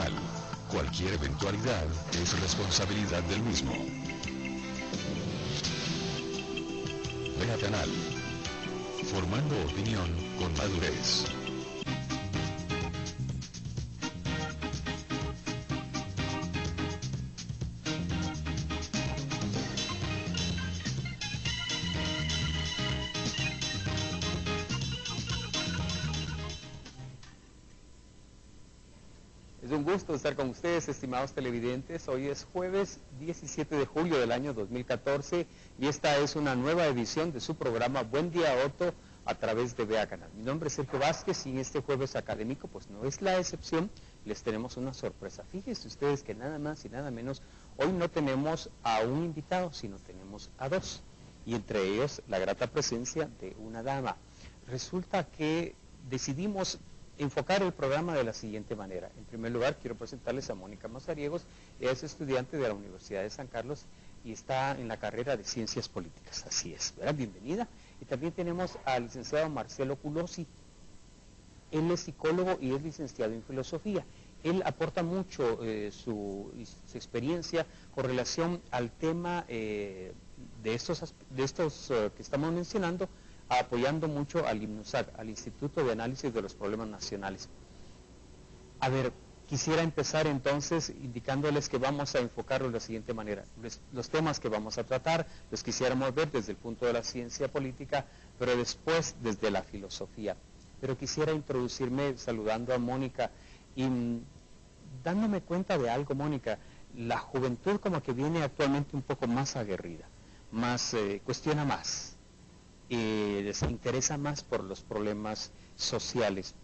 Nacional. Cualquier eventualidad es responsabilidad del mismo. Beacanal. Formando opinión con madurez. Es un gusto estar con ustedes, estimados televidentes. Hoy es jueves 17 de julio del año 2014 y esta es una nueva edición de su programa Buen Día Otto a través de Beacanal. Mi nombre es Sergio Vázquez y en este jueves académico pues no es la excepción, les tenemos una sorpresa. Fíjense ustedes que nada más y nada menos, hoy no tenemos a un invitado, sino tenemos a dos, y entre ellos la grata presencia de una dama. Resulta que decidimos enfocar el programa de la siguiente manera. En primer lugar, quiero presentarles a Mónica Mazariegos. Ella es estudiante de la Universidad de San Carlos y está en la carrera de Ciencias Políticas. Así es, ¿verdad? Bienvenida. Y también tenemos al licenciado Marcelo Culosi. Él es psicólogo y es licenciado en Filosofía. Él aporta mucho su experiencia con relación al tema de estos que estamos mencionando, apoyando mucho al INUSAC, al Instituto de Análisis de los Problemas Nacionales. A ver, quisiera empezar entonces indicándoles que vamos a enfocarlo de la siguiente manera. Los temas que vamos a tratar los quisiéramos ver desde el punto de la ciencia política, pero después desde la filosofía. Pero quisiera introducirme saludando a Mónica y dándome cuenta de algo, Mónica. La juventud como que viene actualmente un poco más aguerrida, más cuestiona más. Les interesa más por los problemas sociales.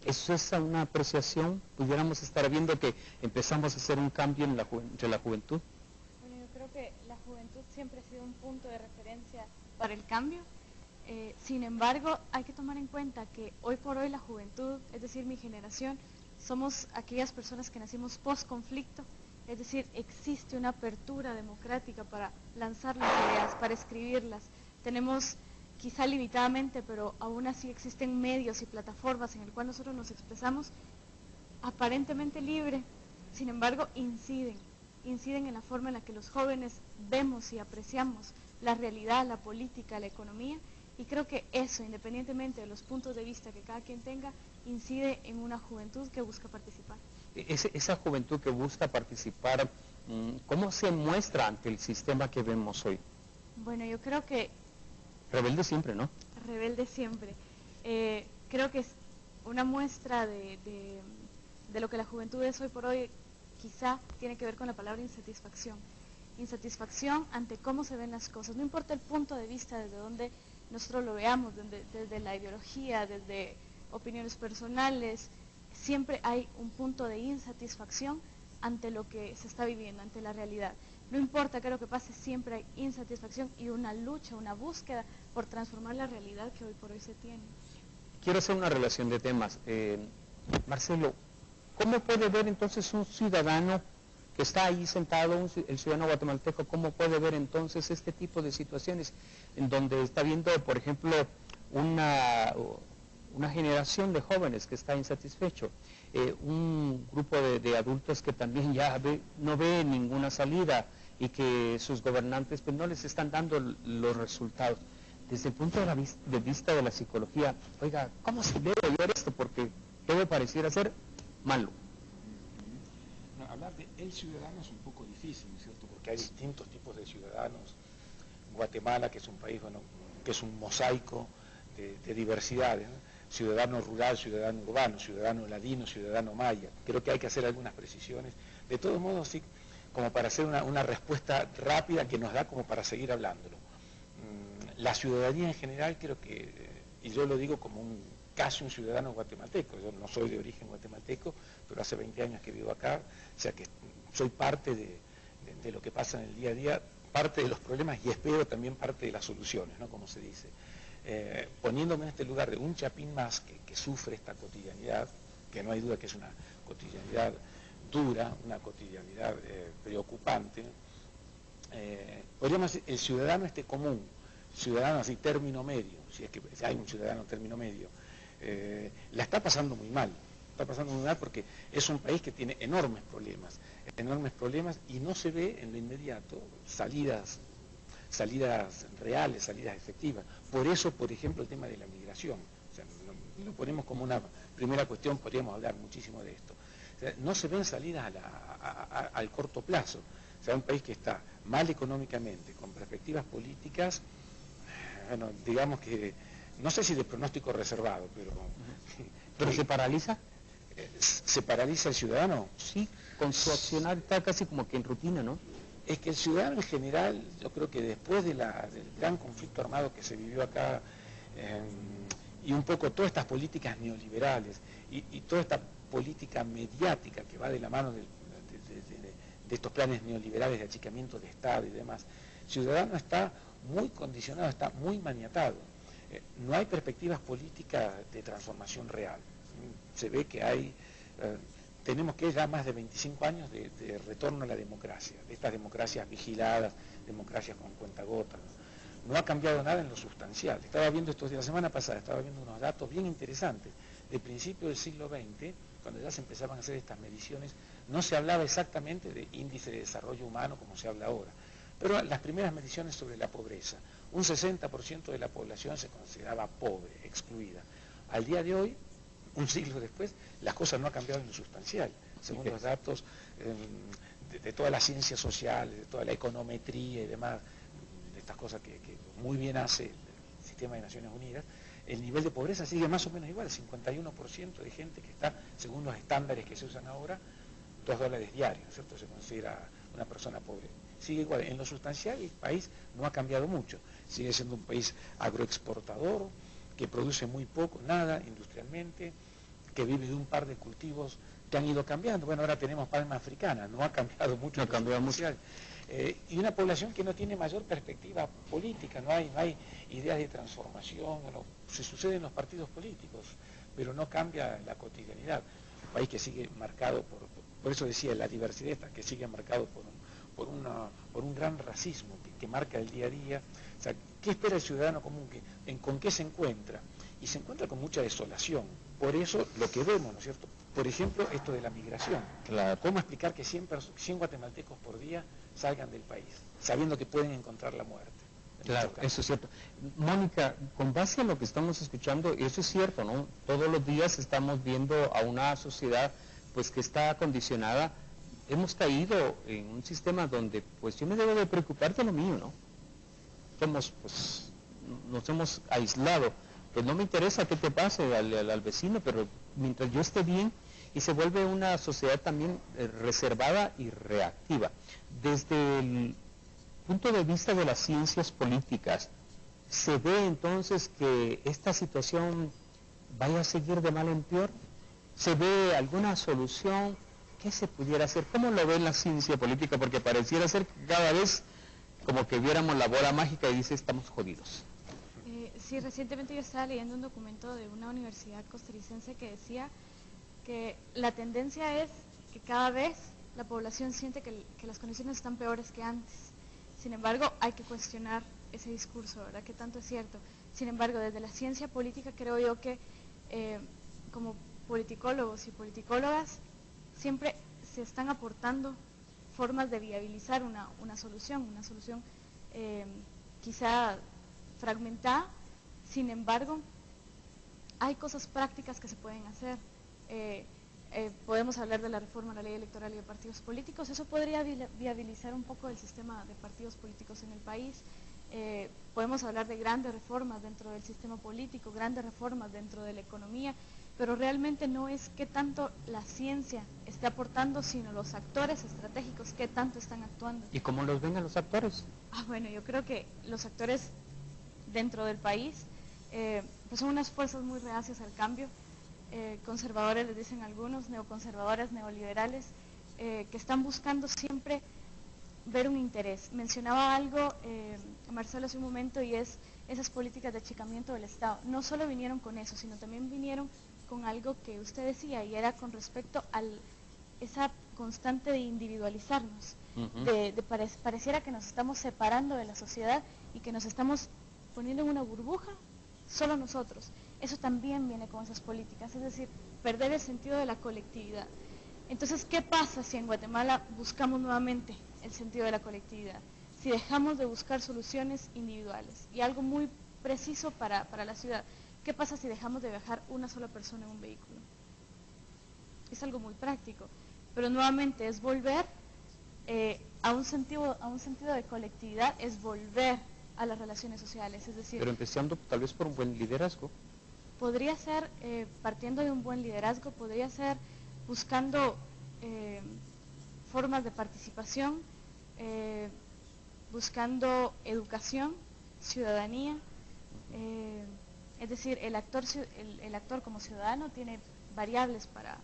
¿Eso es una apreciación? ¿Pudiéramos estar viendo que empezamos a hacer un cambio en entre la juventud? Bueno, yo creo que la juventud siempre ha sido un punto de referencia para el cambio. Sin embargo, hay que tomar en cuenta que hoy por hoy la juventud, es decir, mi generación, somos aquellas personas que nacimos post-conflicto, es decir, existe una apertura democrática para lanzar las ideas, para escribirlas. Tenemos quizá limitadamente, pero aún así existen medios y plataformas en el cual nosotros nos expresamos aparentemente libre, sin embargo inciden en la forma en la que los jóvenes vemos y apreciamos la realidad, la política, la economía, y creo que eso, independientemente de los puntos de vista que cada quien tenga, incide en una juventud que busca participar. Esa juventud que busca participar, ¿cómo se muestra ante el sistema que vemos hoy? Bueno, yo creo que rebelde siempre, ¿no? Rebelde siempre. Creo que es una muestra de lo que la juventud es hoy por hoy, quizá tiene que ver con la palabra insatisfacción. Insatisfacción ante cómo se ven las cosas. No importa el punto de vista desde donde nosotros lo veamos, desde la ideología, desde opiniones personales, siempre hay un punto de insatisfacción ante lo que se está viviendo, ante la realidad. No importa qué es lo que pase, siempre hay insatisfacción y una lucha, una búsqueda por transformar la realidad que hoy por hoy se tiene. Quiero hacer una relación de temas. Marcelo, ¿cómo puede ver entonces un ciudadano que está ahí sentado, el ciudadano guatemalteco, cómo puede ver entonces este tipo de situaciones en donde está viendo, por ejemplo, una generación de jóvenes que está insatisfecho, un grupo de adultos que también ya no ve ninguna salida y que sus gobernantes pues no les están dando los resultados? Desde el punto de vista de la psicología, oiga, ¿cómo se debe ver esto? Porque debe pareciera ser malo. No, hablar de el ciudadano es un poco difícil, ¿no es cierto? Porque hay distintos tipos de ciudadanos. Guatemala, que es un país, bueno, que es un mosaico de diversidades, ¿no? Ciudadano rural, ciudadano urbano, ciudadano ladino, ciudadano maya. Creo que hay que hacer algunas precisiones. De todos modos, sí, como para hacer una respuesta rápida que nos da como para seguir hablándolo. La ciudadanía en general creo que, y yo lo digo como casi un ciudadano guatemalteco, yo no soy de origen guatemalteco, pero hace 20 años que vivo acá, o sea que soy parte de lo que pasa en el día a día, parte de los problemas y espero también parte de las soluciones, ¿no? Como se dice. Poniéndome en este lugar de un chapín más que sufre esta cotidianidad, que no hay duda que es una cotidianidad dura, una cotidianidad preocupante, podríamos decir el ciudadano común, ciudadano así término medio, si es que hay un ciudadano término medio, la está pasando muy mal, está pasando muy mal porque es un país que tiene enormes problemas y no se ve en lo inmediato salidas reales, salidas efectivas. Por eso, por ejemplo, el tema de la migración. O sea, lo ponemos como una primera cuestión, podríamos hablar muchísimo de esto. O sea, no se ven salidas al corto plazo. O sea, un país que está mal económicamente, con perspectivas políticas, bueno, digamos que, no sé si de pronóstico reservado, pero... ¿Pero se paraliza? ¿Se paraliza el ciudadano? Sí, con su accionar está casi como que en rutina, ¿no? Es que el ciudadano en general, yo creo que después del gran conflicto armado que se vivió acá, y un poco todas estas políticas neoliberales, y toda esta política mediática que va de la mano de estos planes neoliberales de achicamiento de Estado y demás, el ciudadano está muy condicionado, está muy maniatado. No hay perspectivas políticas de transformación real. Se ve que hay... tenemos que ya más de 25 años de retorno a la democracia, de estas democracias vigiladas, democracias con cuentagotas. No ha cambiado nada en lo sustancial. Estaba viendo estos días, la semana pasada, estaba viendo unos datos bien interesantes. De principio del siglo XX, cuando ya se empezaban a hacer estas mediciones, no se hablaba exactamente de índice de desarrollo humano como se habla ahora. Pero las primeras mediciones sobre la pobreza, un 60% de la población se consideraba pobre, excluida. Al día de hoy, un siglo después, las cosas no han cambiado en lo sustancial, según los datos de todas las ciencias sociales, de toda la econometría y demás, de estas cosas que muy bien hace el sistema de Naciones Unidas. El nivel de pobreza sigue más o menos igual, 51% de gente que está, según los estándares que se usan ahora, $2 diarios, ¿cierto? Se considera una persona pobre. Sigue igual, en lo sustancial el país no ha cambiado mucho, sigue siendo un país agroexportador, que produce muy poco, nada industrialmente, que vive de un par de cultivos que han ido cambiando. Bueno, ahora tenemos palma africana, no ha cambiado mucho. No ha cambiado mucho. Y una población que no tiene mayor perspectiva política, no hay ideas de transformación, bueno, se sucede en los partidos políticos, pero no cambia la cotidianidad. Un país que sigue marcado por eso decía, la diversidad esta, que sigue marcado por un gran racismo que marca el día a día. O sea, ¿qué espera el ciudadano común? ¿Con qué se encuentra? Y se encuentra con mucha desolación. Por eso lo que vemos, ¿no es cierto? Por ejemplo, esto de la migración. Claro. ¿Cómo explicar que 100 guatemaltecos por día salgan del país, sabiendo que pueden encontrar la muerte? Claro, eso es cierto. Mónica, con base en lo que estamos escuchando, eso es cierto, ¿no? Todos los días estamos viendo a una sociedad pues que está condicionada. Hemos caído en un sistema donde pues yo me debo de preocupar de lo mío, ¿no? Nos hemos aislado. Pues no me interesa qué te pase al vecino, pero mientras yo esté bien, y se vuelve una sociedad también reservada y reactiva. Desde el punto de vista de las ciencias políticas, ¿se ve entonces que esta situación vaya a seguir de mal en peor? ¿Se ve alguna solución? ¿Qué se pudiera hacer? ¿Cómo lo ve la ciencia política? Porque pareciera ser que cada vez como que viéramos la bola mágica y dice estamos jodidos. Sí, recientemente yo estaba leyendo un documento de una universidad costarricense que decía que la tendencia es que cada vez la población siente que las condiciones están peores que antes. Sin embargo, hay que cuestionar ese discurso, ¿verdad? ¿Qué tanto es cierto? Sin embargo, desde la ciencia política creo yo que como politicólogos y politicólogas siempre se están aportando formas de viabilizar una solución quizá fragmentada. Sin embargo, hay cosas prácticas que se pueden hacer. Podemos hablar de la reforma a la ley electoral y de partidos políticos. Eso podría viabilizar un poco el sistema de partidos políticos en el país. Podemos hablar de grandes reformas dentro del sistema político, grandes reformas dentro de la economía, pero realmente no es qué tanto la ciencia esté aportando, sino los actores estratégicos qué tanto están actuando. ¿Y cómo los ven a los actores? Bueno, yo creo que los actores dentro del país pues son unas fuerzas muy reacias al cambio, conservadores les dicen algunos, neoconservadores, neoliberales, que están buscando siempre ver un interés. Mencionaba algo Marcelo hace un momento, y es esas políticas de achicamiento del Estado. No solo vinieron con eso, sino también vinieron con algo que usted decía, y era con respecto a esa constante de individualizarnos, pareciera que nos estamos separando de la sociedad y que nos estamos poniendo en una burbuja, solo nosotros. Eso también viene con esas políticas, es decir, perder el sentido de la colectividad. Entonces, ¿qué pasa si en Guatemala buscamos nuevamente el sentido de la colectividad? Si dejamos de buscar soluciones individuales. Y algo muy preciso para la ciudad, ¿qué pasa si dejamos de viajar una sola persona en un vehículo? Es algo muy práctico, pero nuevamente es volver a un sentido de colectividad, es volver a las relaciones sociales, es decir... Pero empezando tal vez por un buen liderazgo. Podría ser, partiendo de un buen liderazgo, podría ser buscando formas de participación, buscando educación, ciudadanía, es decir, el actor como ciudadano tiene variables para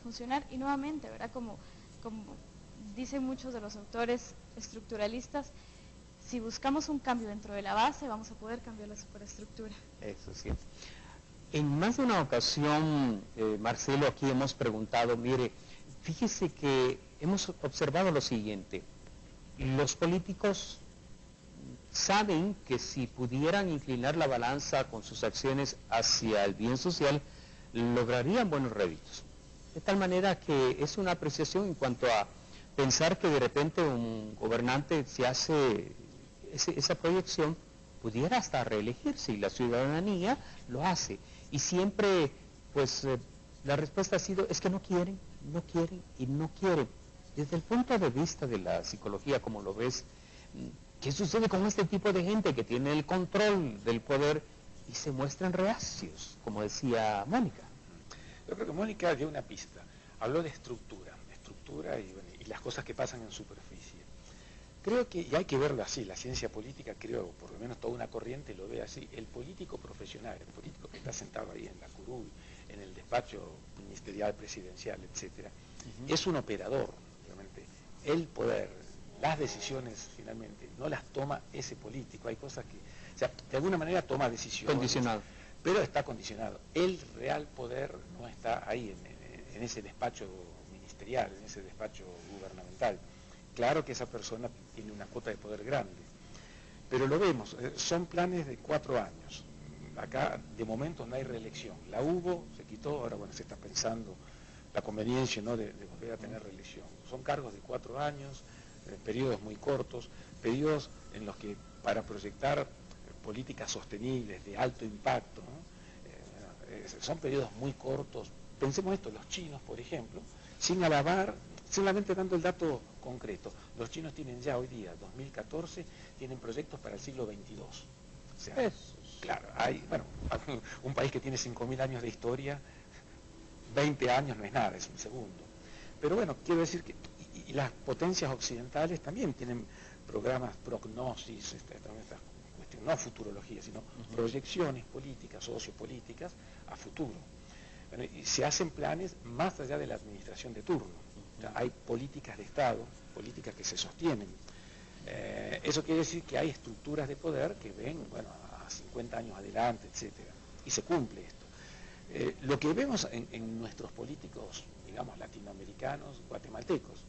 funcionar, y nuevamente, ¿verdad? Como dicen muchos de los autores estructuralistas, si buscamos un cambio dentro de la base, vamos a poder cambiar la superestructura. Eso sí. En más de una ocasión, Marcelo, aquí hemos preguntado, mire, fíjese que hemos observado lo siguiente: los políticos saben que si pudieran inclinar la balanza con sus acciones hacia el bien social, lograrían buenos réditos. De tal manera que es una apreciación en cuanto a pensar que de repente un gobernante, si hace esa proyección, pudiera hasta reelegirse, y la ciudadanía lo hace. Y siempre, pues, la respuesta ha sido, es que no quieren y no quieren. Desde el punto de vista de la psicología, como lo ves, ¿qué sucede con este tipo de gente que tiene el control del poder y se muestran reacios, como decía Mónica? Yo creo que Mónica dio una pista, habló de estructura y las cosas que pasan en superficie. Creo que, y hay que verlo así, la ciencia política, creo, por lo menos toda una corriente lo ve así, el político profesional, el político que está sentado ahí en la curul, en el despacho ministerial, presidencial, etcétera, es un operador, realmente. El poder, las decisiones, finalmente, no las toma ese político. Hay cosas que, o sea, de alguna manera toma decisiones. Condicionado. Pero está condicionado. El real poder no está ahí, en ese despacho ministerial, en ese despacho gubernamental. Claro que esa persona tiene una cuota de poder grande, pero lo vemos, son planes de 4 años. Acá de momento no hay reelección. La hubo, se quitó, ahora bueno, se está pensando la conveniencia, ¿no?, de volver a tener reelección. Son cargos de 4 años, periodos muy cortos, periodos en los que para proyectar políticas sostenibles, de alto impacto, ¿no? Son periodos muy cortos. Pensemos esto, los chinos, por ejemplo, sin alabar, solamente dando el dato concreto, los chinos tienen ya hoy día, 2014, tienen proyectos para el siglo XXII. O sea, claro, hay, bueno, un país que tiene 5.000 años de historia, 20 años no es nada, es un segundo. Pero bueno, quiero decir que y las potencias occidentales también tienen programas, prognosis, estas cuestiones, no futurología, sino proyecciones políticas, sociopolíticas a futuro. Bueno, y se hacen planes más allá de la administración de turno. O sea, hay políticas de Estado, políticas que se sostienen. Eso quiere decir que hay estructuras de poder que ven, bueno, a 50 años adelante, etcétera, y se cumple esto. Lo que vemos en nuestros políticos, digamos, latinoamericanos, guatemaltecos,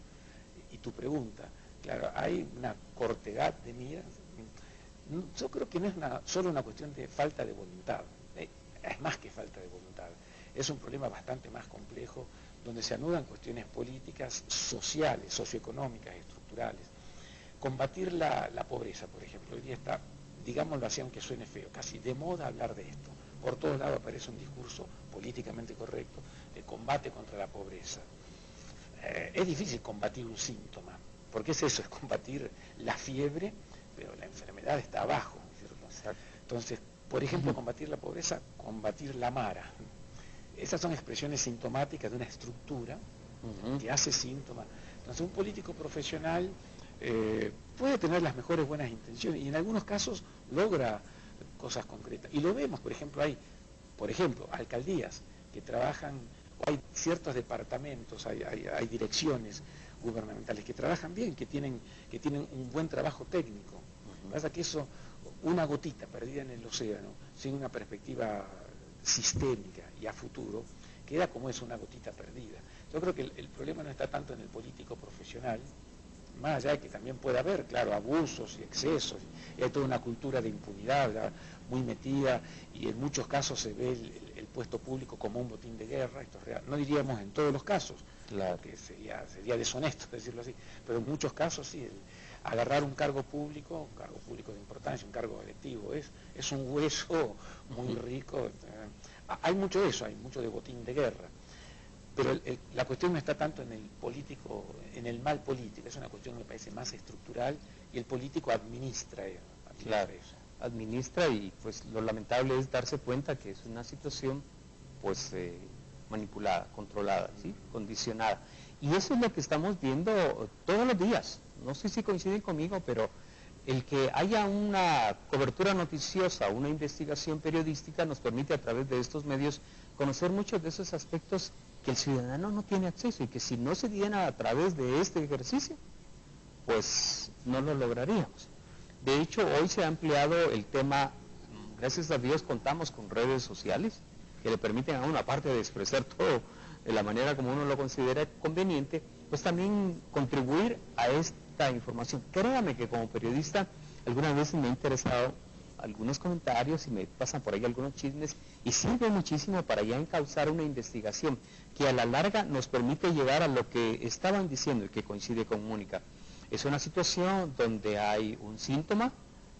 y tu pregunta, claro, hay una cortedad de miras. Yo creo que no es solo una cuestión de falta de voluntad, es más que falta de voluntad, es un problema bastante más complejo, donde se anudan cuestiones políticas, sociales, socioeconómicas, estructurales. Combatir la pobreza, por ejemplo, hoy día está, digámoslo así, aunque suene feo, casi de moda hablar de esto. Por todos lados aparece un discurso políticamente correcto de combate contra la pobreza. Es difícil combatir un síntoma, porque es eso, es combatir la fiebre, pero la enfermedad está abajo, ¿cierto? Entonces, por ejemplo, combatir la pobreza, combatir la mara. Esas son expresiones sintomáticas de una estructura que hace síntomas. Entonces, un político profesional puede tener las mejores buenas intenciones y en algunos casos logra cosas concretas. Y lo vemos, por ejemplo, hay, alcaldías que trabajan, o hay ciertos departamentos, hay direcciones gubernamentales que trabajan bien, que tienen un buen trabajo técnico. Pasa que eso, una gotita perdida en el océano, sin una perspectiva sistémica y a futuro, queda como es una gotita perdida. Yo creo que el problema no está tanto en el político profesional, más allá de que también puede haber, claro, abusos y excesos, y hay toda una cultura de impunidad, ¿verdad?, muy metida, y en muchos casos se ve el puesto público como un botín de guerra. Esto es real. No diríamos en todos los casos, Claro. porque sería deshonesto decirlo así, pero en muchos casos sí, agarrar un cargo público de importancia, un cargo electivo, es un hueso muy rico. Hay mucho de eso, hay mucho de botín de guerra. Pero la cuestión no está tanto en el político, en el mal político, es una cuestión que me parece más estructural, y el político administra Claro, eso. administra, y pues lo lamentable es darse cuenta que es una situación pues manipulada, controlada, ¿sí? Condicionada. Y eso es lo que estamos viendo todos los días. No sé si coinciden conmigo, pero el que haya una cobertura noticiosa, una investigación periodística, nos permite a través de estos medios conocer muchos de esos aspectos que el ciudadano no tiene acceso, y que si no se dieran a través de este ejercicio, pues no lo lograríamos. De hecho, hoy se ha ampliado el tema. Gracias a Dios contamos con redes sociales que le permiten a uno, aparte de expresar todo de la manera como uno lo considera conveniente, pues también contribuir a esta información. Créame que como periodista algunas veces me ha interesado algunos comentarios y me pasan por ahí algunos chismes, y sirve muchísimo para ya encauzar una investigación que a la larga nos permite llegar a lo que estaban diciendo y que coincide con Mónica. Es una situación donde hay un síntoma,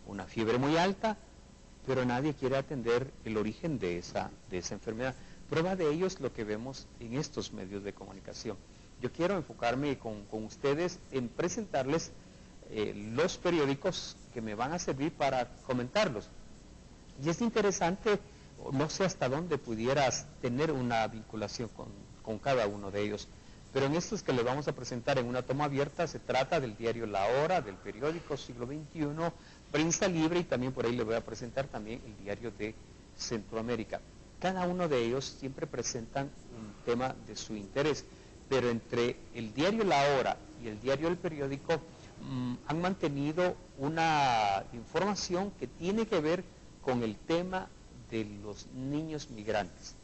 una fiebre muy alta, pero nadie quiere atender el origen de esa enfermedad. Prueba de ello es lo que vemos en estos medios de comunicación. Yo quiero enfocarme con ustedes en presentarles los periódicos que me van a servir para comentarlos. Y es interesante, no sé hasta dónde pudieras tener una vinculación con cada uno de ellos, pero en estos que les vamos a presentar en una toma abierta se trata del diario La Hora, del periódico Siglo XXI, Prensa Libre, y también por ahí les voy a presentar también el diario de Centroamérica. Cada uno de ellos siempre presentan un tema de su interés, pero entre el diario La Hora y el diario El Periódico han mantenido una información que tiene que ver con el tema de los niños migrantes.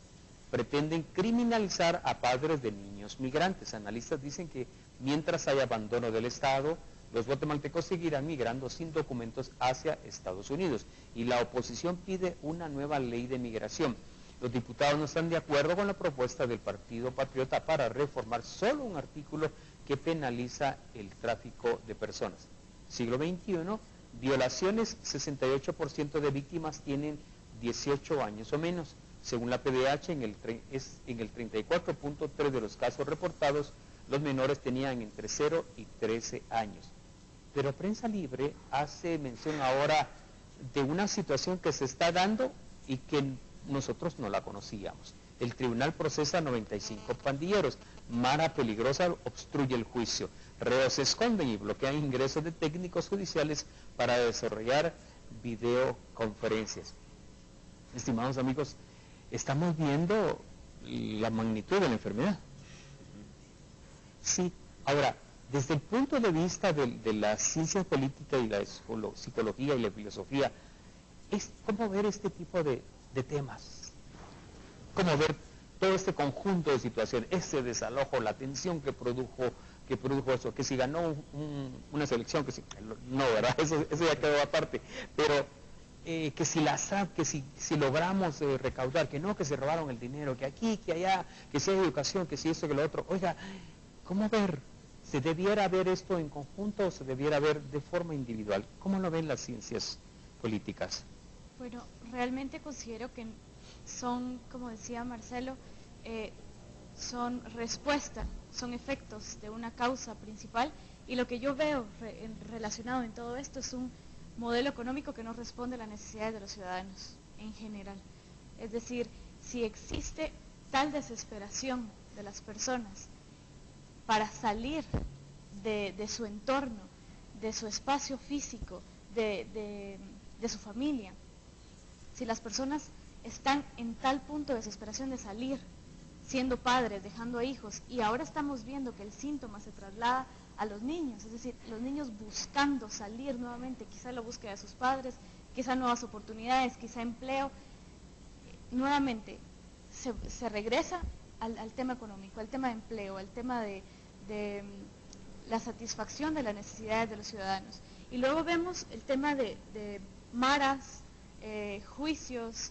Pretenden criminalizar a padres de niños migrantes. Analistas dicen que mientras haya abandono del Estado, los guatemaltecos seguirán migrando sin documentos hacia Estados Unidos, y la oposición pide una nueva ley de migración. Los diputados no están de acuerdo con la propuesta del Partido Patriota para reformar solo un artículo que penaliza el tráfico de personas. Siglo XXI, violaciones, 68% de víctimas tienen 18 años o menos. Según la PDH, en el 34.3 de los casos reportados, los menores tenían entre 0 y 13 años. Pero Prensa Libre hace mención ahora de una situación que se está dando y que nosotros no la conocíamos. El tribunal procesa a 95 pandilleros. Mara peligrosa obstruye el juicio. Reos se esconden y bloquean ingresos de técnicos judiciales para desarrollar videoconferencias. Estimados amigos, estamos viendo la magnitud de la enfermedad. Sí, ahora, desde el punto de vista de la ciencia política y la psicología y la filosofía, es cómo ver este tipo de temas, cómo ver todo este conjunto de situaciones, ese desalojo, la tensión que produjo eso, que si ganó una selección, que si, no, ¿verdad? Eso ya quedó aparte, pero que si la SAP, que si logramos recaudar, que no, que se robaron el dinero, que aquí, que allá, que si hay educación, que si esto, que lo otro. Oiga, ¿cómo ver? ¿Se debiera ver esto en conjunto o se debiera ver de forma individual? ¿Cómo lo ven las ciencias políticas? Bueno, realmente considero que son, como decía Marcelo, son respuesta, son efectos de una causa principal, y lo que yo veo relacionado en todo esto es un modelo económico que no responde a las necesidades de los ciudadanos en general. Es decir, si existe tal desesperación de las personas para salir de su entorno, de su espacio físico, de su familia, si las personas están en tal punto de desesperación de salir, siendo padres, dejando hijos, y ahora estamos viendo que el síntoma se traslada a los niños, es decir, los niños buscando salir nuevamente, quizá la búsqueda de sus padres, quizá nuevas oportunidades, quizá empleo, nuevamente se regresa al tema económico, al tema de empleo, al tema de la satisfacción de las necesidades de los ciudadanos. Y luego vemos el tema de maras, juicios,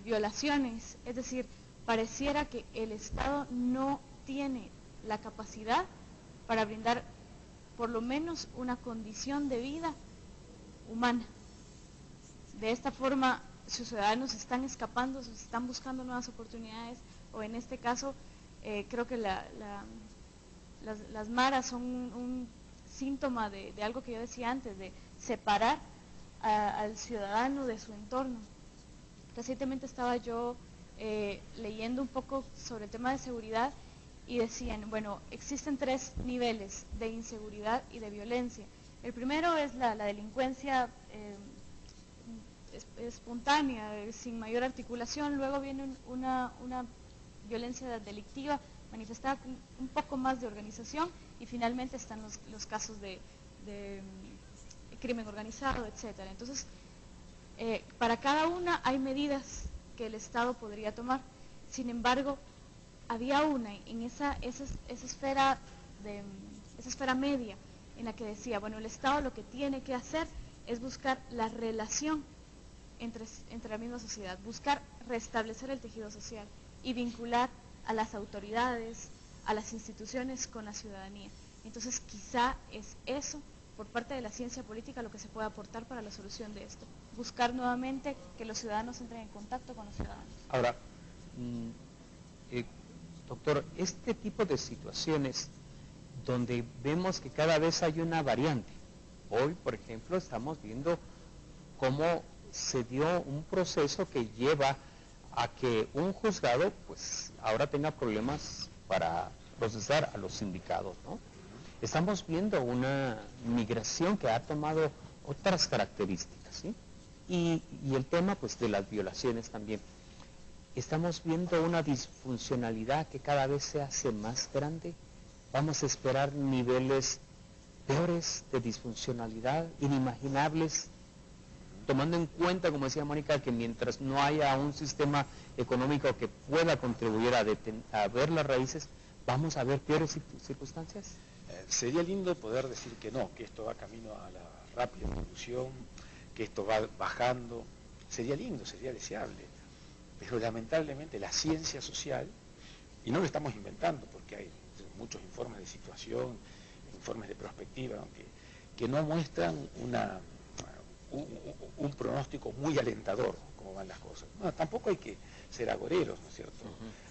violaciones. Es decir, pareciera que el Estado no tiene la capacidad para brindar por lo menos una condición de vida humana. De esta forma, sus ciudadanos están escapando, se están buscando nuevas oportunidades, o en este caso, creo que las maras son un síntoma de algo que yo decía antes, de separar al ciudadano de su entorno. Recientemente estaba yo leyendo un poco sobre el tema de seguridad y decían, bueno, existen 3 niveles de inseguridad y de violencia. El primero es la delincuencia espontánea, sin mayor articulación. Luego viene una violencia delictiva manifestada con un poco más de organización, y finalmente están los casos de crimen organizado, etcétera. Entonces, para cada una hay medidas que el Estado podría tomar. Sin embargo, había una en esa esfera media en la que decía, bueno, el Estado lo que tiene que hacer es buscar la relación entre la misma sociedad, buscar restablecer el tejido social y vincular a las autoridades, a las instituciones con la ciudadanía. Entonces, quizá es eso, por parte de la ciencia política, lo que se puede aportar para la solución de esto. Buscar nuevamente que los ciudadanos entren en contacto con los ciudadanos. Ahora, doctor, este tipo de situaciones donde vemos que cada vez hay una variante. Hoy, por ejemplo, estamos viendo cómo se dio un proceso que lleva a que un juzgado, pues, ahora tenga problemas para procesar a los sindicados, ¿no? Estamos viendo una migración que ha tomado otras características, ¿sí? Y el tema, pues, de las violaciones también. Estamos viendo una disfuncionalidad que cada vez se hace más grande. Vamos a esperar niveles peores de disfuncionalidad, inimaginables, tomando en cuenta, como decía Mónica, que mientras no haya un sistema económico que pueda contribuir a ver las raíces, vamos a ver peores circunstancias. Sería lindo poder decir que no, que esto va camino a la rápida evolución, que esto va bajando. Sería lindo, sería deseable, pero lamentablemente la ciencia social, y no lo estamos inventando porque hay muchos informes de situación, informes de perspectiva, que no muestran un pronóstico muy alentador cómo van las cosas. No, tampoco hay que ser agoreros, ¿no es cierto?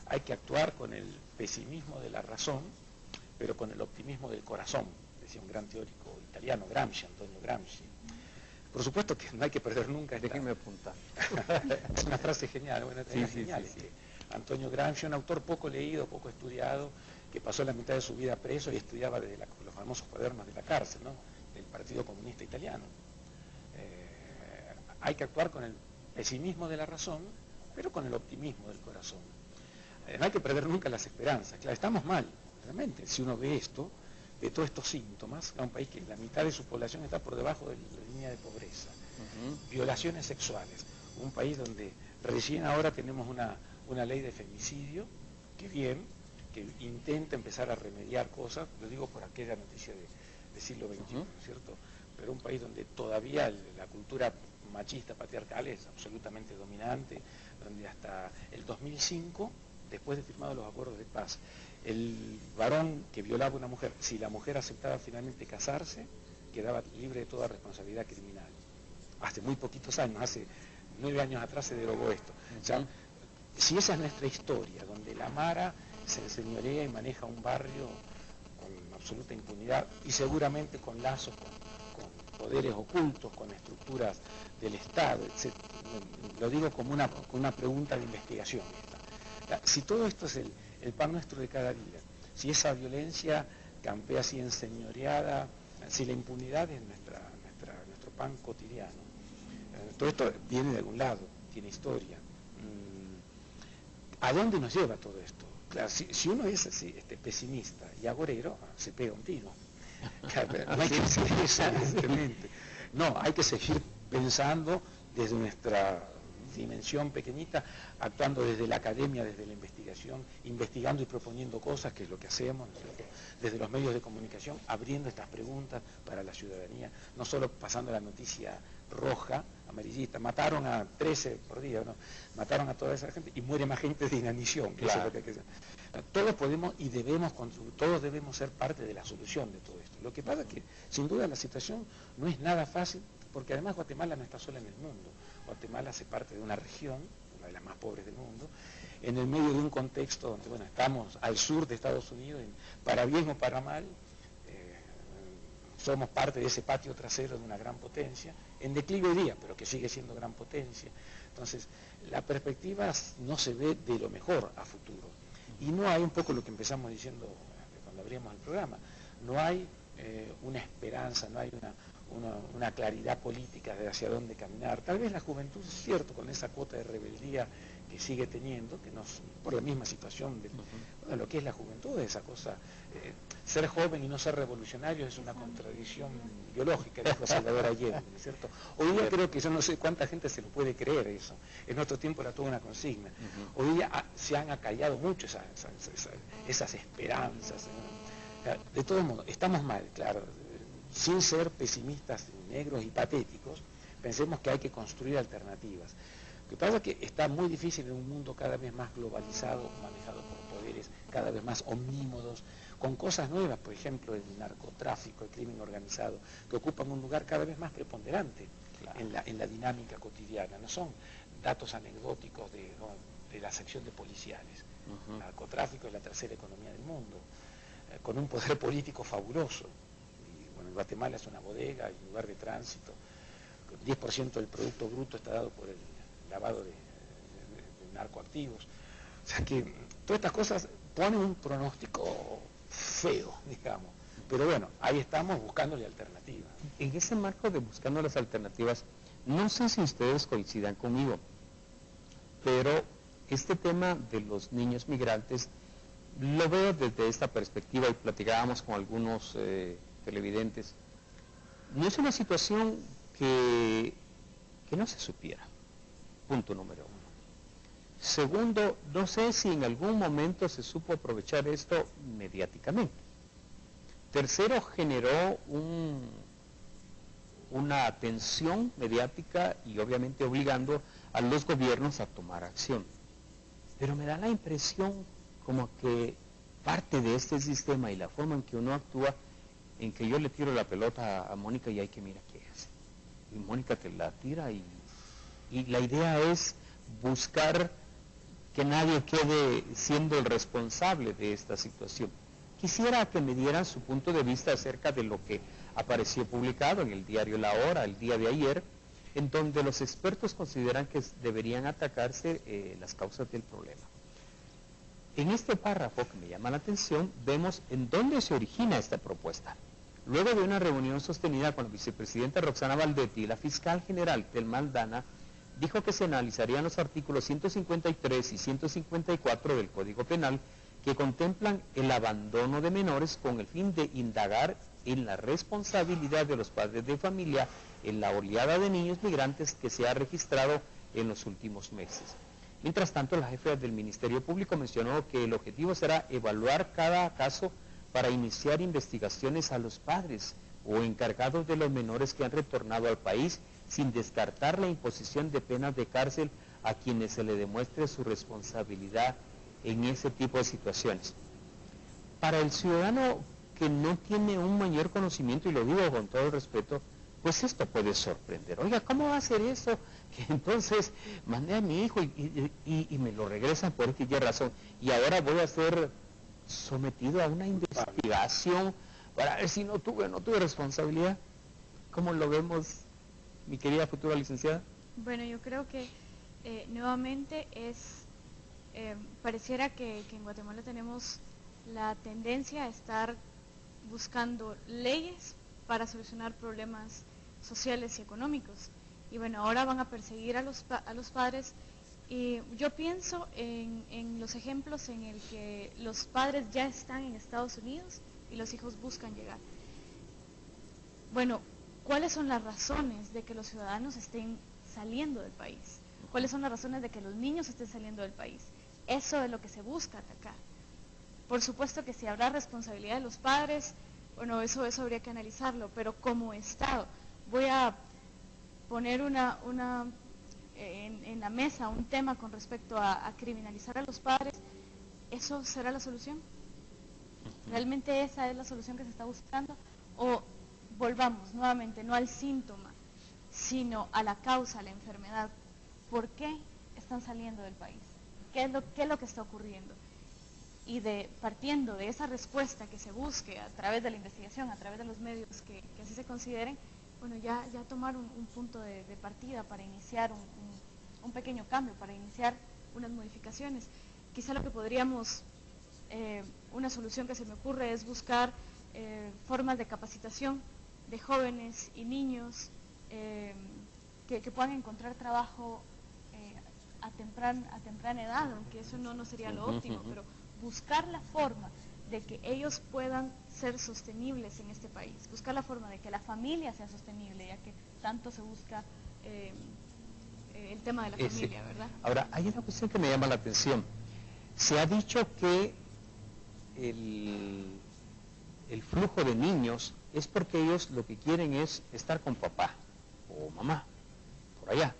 Hay que actuar con el pesimismo de la razón, pero con el optimismo del corazón, decía un gran teórico italiano, Gramsci, Antonio Gramsci. Por supuesto que no hay que perder nunca esta... Déjenme apuntar. Es una frase genial, una frase genial. Sí. Antonio Gramsci, un autor poco leído, poco estudiado, que pasó la mitad de su vida preso y estudiaba desde los famosos cuadernos de la cárcel, ¿no?, del Partido Comunista Italiano. Hay que actuar con el pesimismo de la razón, pero con el optimismo del corazón. No hay que perder nunca las esperanzas. Claro, estamos mal, realmente, si uno ve esto, de todos estos síntomas, a un país que la mitad de su población está por debajo de la línea de pobreza, violaciones sexuales, un país donde recién ahora tenemos una ley de femicidio, que bien, que intenta empezar a remediar cosas, lo digo por aquella noticia del siglo XXI, ¿no es cierto? Pero un país donde todavía la cultura machista, patriarcal es absolutamente dominante, donde hasta el 2005, después de firmados los acuerdos de paz, el varón que violaba a una mujer, si la mujer aceptaba finalmente casarse, quedaba libre de toda responsabilidad criminal. Hace muy poquitos años, hace 9 años atrás se derogó esto. O sea, si esa es nuestra historia, donde la Mara se enseñorea y maneja un barrio con absoluta impunidad y seguramente con lazos con poderes ocultos, con estructuras del Estado, etc. Lo digo como una pregunta de investigación. Si todo esto es el pan nuestro de cada día, si esa violencia campea así enseñoreada, si la impunidad es nuestro pan cotidiano, todo esto viene de algún lado, tiene historia. ¿A dónde nos lleva todo esto? Claro, si uno es así, pesimista y agorero, se pega un tiro. Claro, no hay que seguir eso, evidentemente. No, hay que seguir pensando desde nuestra dimensión pequeñita, actuando desde la academia, desde la investigación, investigando y proponiendo cosas, que es lo que hacemos, ¿no es cierto?, desde los medios de comunicación, abriendo estas preguntas para la ciudadanía, no solo pasando la noticia roja, amarillista, mataron a 13 por día, ¿no? Mataron a toda esa gente y muere más gente de inanición. Claro. Eso es lo que hay que hacer. Todos podemos y debemos contribuir, todos debemos ser parte de la solución de todo esto. Lo que pasa es que, sin duda, la situación no es nada fácil, porque además Guatemala no está sola en el mundo. Guatemala hace parte de una región, una de las más pobres del mundo, en el medio de un contexto donde, bueno, estamos al sur de Estados Unidos, para bien o para mal, somos parte de ese patio trasero de una gran potencia, en declive hoy día, pero que sigue siendo gran potencia. Entonces, la perspectiva no se ve de lo mejor a futuro. Y no hay, un poco lo que empezamos diciendo cuando abrimos el programa, no hay una esperanza, no hay una claridad política de hacia dónde caminar. Tal vez la juventud, es cierto, con esa cuota de rebeldía que sigue teniendo, que no es por la misma situación de bueno, lo que es la juventud, esa cosa, ser joven y no ser revolucionario es una contradicción biológica, dijo Salvador Allende, ¿no es cierto? Hoy día creo que yo no sé cuánta gente se lo puede creer eso. En nuestro tiempo era toda una consigna. Hoy día se han acallado mucho esas esperanzas. De todos modos, estamos mal, claro, sin ser pesimistas, negros y patéticos, pensemos que hay que construir alternativas. Lo que pasa es que está muy difícil en un mundo cada vez más globalizado, manejado por poderes cada vez más omnímodos, con cosas nuevas, por ejemplo, el narcotráfico, el crimen organizado, que ocupan un lugar cada vez más preponderante en la dinámica cotidiana. No son datos anecdóticos de la sección de policiales. El narcotráfico es la tercera economía del mundo, con un poder político fabuloso. Y, bueno, Guatemala es una bodega, un lugar de tránsito. 10% del Producto Bruto está dado por el lavado de narcoactivos. O sea que todas estas cosas ponen un pronóstico feo, digamos. Pero bueno, ahí estamos buscándole alternativas. En ese marco de buscando las alternativas, no sé si ustedes coincidan conmigo, pero este tema de los niños migrantes lo veo desde esta perspectiva y platicábamos con algunos televidentes. No es una situación que no se supiera. Punto número uno. Segundo, no sé si en algún momento se supo aprovechar esto mediáticamente. Tercero, generó una tensión mediática y obviamente obligando a los gobiernos a tomar acción. Pero me da la impresión como que parte de este sistema y la forma en que uno actúa, en que yo le tiro la pelota a Mónica y hay que mirar qué hace. Y Mónica te la tira y la idea es buscar que nadie quede siendo el responsable de esta situación. Quisiera que me dieran su punto de vista acerca de lo que apareció publicado en el diario La Hora el día de ayer, en donde los expertos consideran que deberían atacarse las causas del problema. En este párrafo que me llama la atención, vemos en dónde se origina esta propuesta. Luego de una reunión sostenida con la vicepresidenta Roxana Valdetti y la fiscal general Thelma Aldana, dijo que se analizarían los artículos 153 y 154 del Código Penal que contemplan el abandono de menores con el fin de indagar en la responsabilidad de los padres de familia en la oleada de niños migrantes que se ha registrado en los últimos meses. Mientras tanto, la jefa del Ministerio Público mencionó que el objetivo será evaluar cada caso para iniciar investigaciones a los padres o encargados de los menores que han retornado al país, sin descartar la imposición de penas de cárcel a quienes se le demuestre su responsabilidad en ese tipo de situaciones. Para el ciudadano que no tiene un mayor conocimiento, y lo digo con todo el respeto, pues esto puede sorprender. Oiga, ¿cómo va a ser eso? Que entonces mandé a mi hijo y me lo regresan por X razón, y ahora voy a ser sometido a una investigación para ver si no tuve responsabilidad. ¿Cómo lo vemos, mi querida futura licenciada? Bueno, yo creo que nuevamente pareciera que en Guatemala tenemos la tendencia a estar buscando leyes para solucionar problemas sociales y económicos. Y bueno, ahora van a perseguir a los padres. Y yo pienso en los ejemplos en el que los padres ya están en Estados Unidos y los hijos buscan llegar. Bueno, ¿cuáles son las razones de que los ciudadanos estén saliendo del país? ¿Cuáles son las razones de que los niños estén saliendo del país? Eso es lo que se busca atacar. Por supuesto que si habrá responsabilidad de los padres, bueno, eso habría que analizarlo, pero como Estado, voy a poner en la mesa un tema con respecto a criminalizar a los padres, ¿eso será la solución? ¿Realmente esa es la solución que se está buscando? ¿O volvamos nuevamente no al síntoma, sino a la causa, a la enfermedad? ¿Por qué están saliendo del país? ¿Qué es lo que está ocurriendo? Y partiendo de esa respuesta que se busque a través de la investigación, a través de los medios que así se consideren, bueno, ya tomar un punto de partida para iniciar un pequeño cambio, para iniciar unas modificaciones. Quizá lo que podríamos, una solución que se me ocurre es buscar formas de capacitación de jóvenes y niños que puedan encontrar trabajo a temprana edad, aunque eso no sería lo óptimo, pero buscar la forma de que ellos puedan ser sostenibles en este país, buscar la forma de que la familia sea sostenible, ya que tanto se busca el tema de la familia, ¿verdad? Ahora, hay una cuestión que me llama la atención. Se ha dicho que el flujo de niños es porque ellos lo que quieren es estar con papá o mamá, por allá.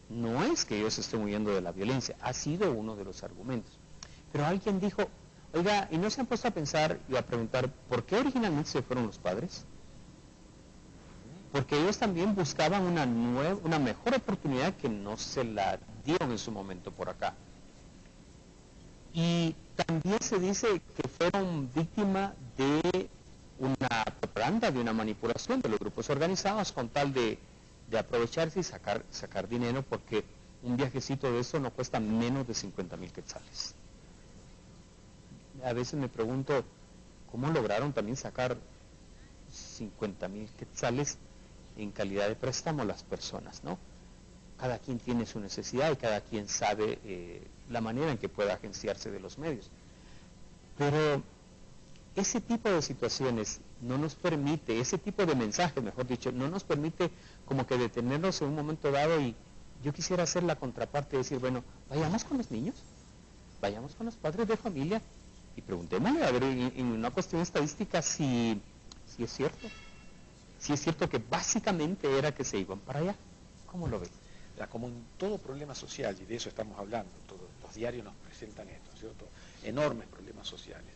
No es que ellos estén huyendo de la violencia, ha sido uno de los argumentos. Pero alguien dijo, oiga, ¿y no se han puesto a pensar y a preguntar por qué originalmente se fueron los padres? Porque ellos también buscaban una mejor oportunidad que no se la dieron en su momento por acá. Y también se dice que fueron víctimas de una propaganda, de una manipulación de los grupos organizados con tal de aprovecharse y sacar dinero, porque un viajecito de eso no cuesta menos de 50,000 quetzales. A veces me pregunto cómo lograron también sacar 50,000 quetzales en calidad de préstamo a las personas, ¿no? Cada quien tiene su necesidad y cada quien sabe la manera en que pueda agenciarse de los medios. Pero ese tipo de situaciones no nos permite, ese tipo de mensajes, mejor dicho, no nos permite como que detenernos en un momento dado, y yo quisiera hacer la contraparte y decir, bueno, vayamos con los niños, vayamos con los padres de familia y preguntémosle, a ver, en una cuestión estadística, si es cierto. Si es cierto que básicamente era que se iban para allá. ¿Cómo lo ves? Como en todo problema social, y de eso estamos hablando, todos los diarios nos presentan esto, ¿cierto? Enormes problemas sociales.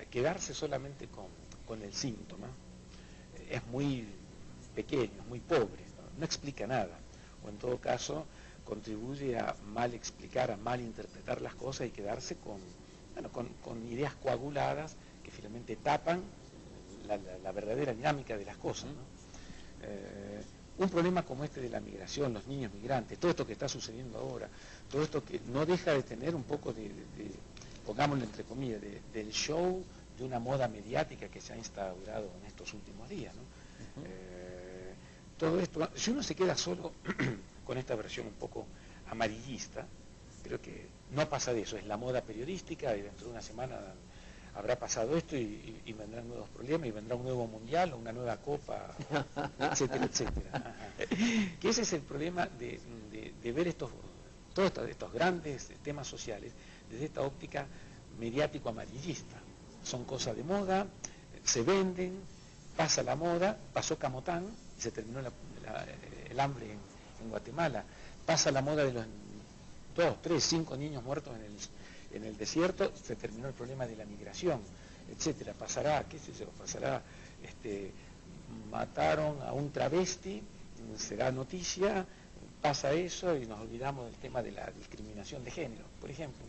Quedarse solamente con el síntoma es muy pequeño, es muy pobre, no explica nada, o en todo caso contribuye a mal explicar, a mal interpretar las cosas y quedarse con ideas coaguladas que finalmente tapan la verdadera dinámica de las cosas, ¿no? Un problema como este de la migración, los niños migrantes, todo esto que está sucediendo ahora, todo esto que no deja de tener un poco pongámoslo entre comillas, del show, de una moda mediática que se ha instaurado en estos últimos días, ¿no? Todo esto, si uno se queda solo con esta versión un poco amarillista, creo que no pasa de eso, es la moda periodística, y dentro de una semana habrá pasado esto y vendrán nuevos problemas, y vendrá un nuevo mundial o una nueva copa, etcétera, etcétera. Ajá. Que ese es el problema de ver todos estos grandes temas sociales desde esta óptica mediático-amarillista. Son cosas de moda, se venden, pasa la moda, pasó Camotán y se terminó el hambre en Guatemala, pasa la moda de los 2, 3, 5 niños muertos en el desierto, se terminó el problema de la migración, etcétera. Pasará, qué sé yo, pasará, mataron a un travesti, será noticia, pasa eso y nos olvidamos del tema de la discriminación de género, por ejemplo.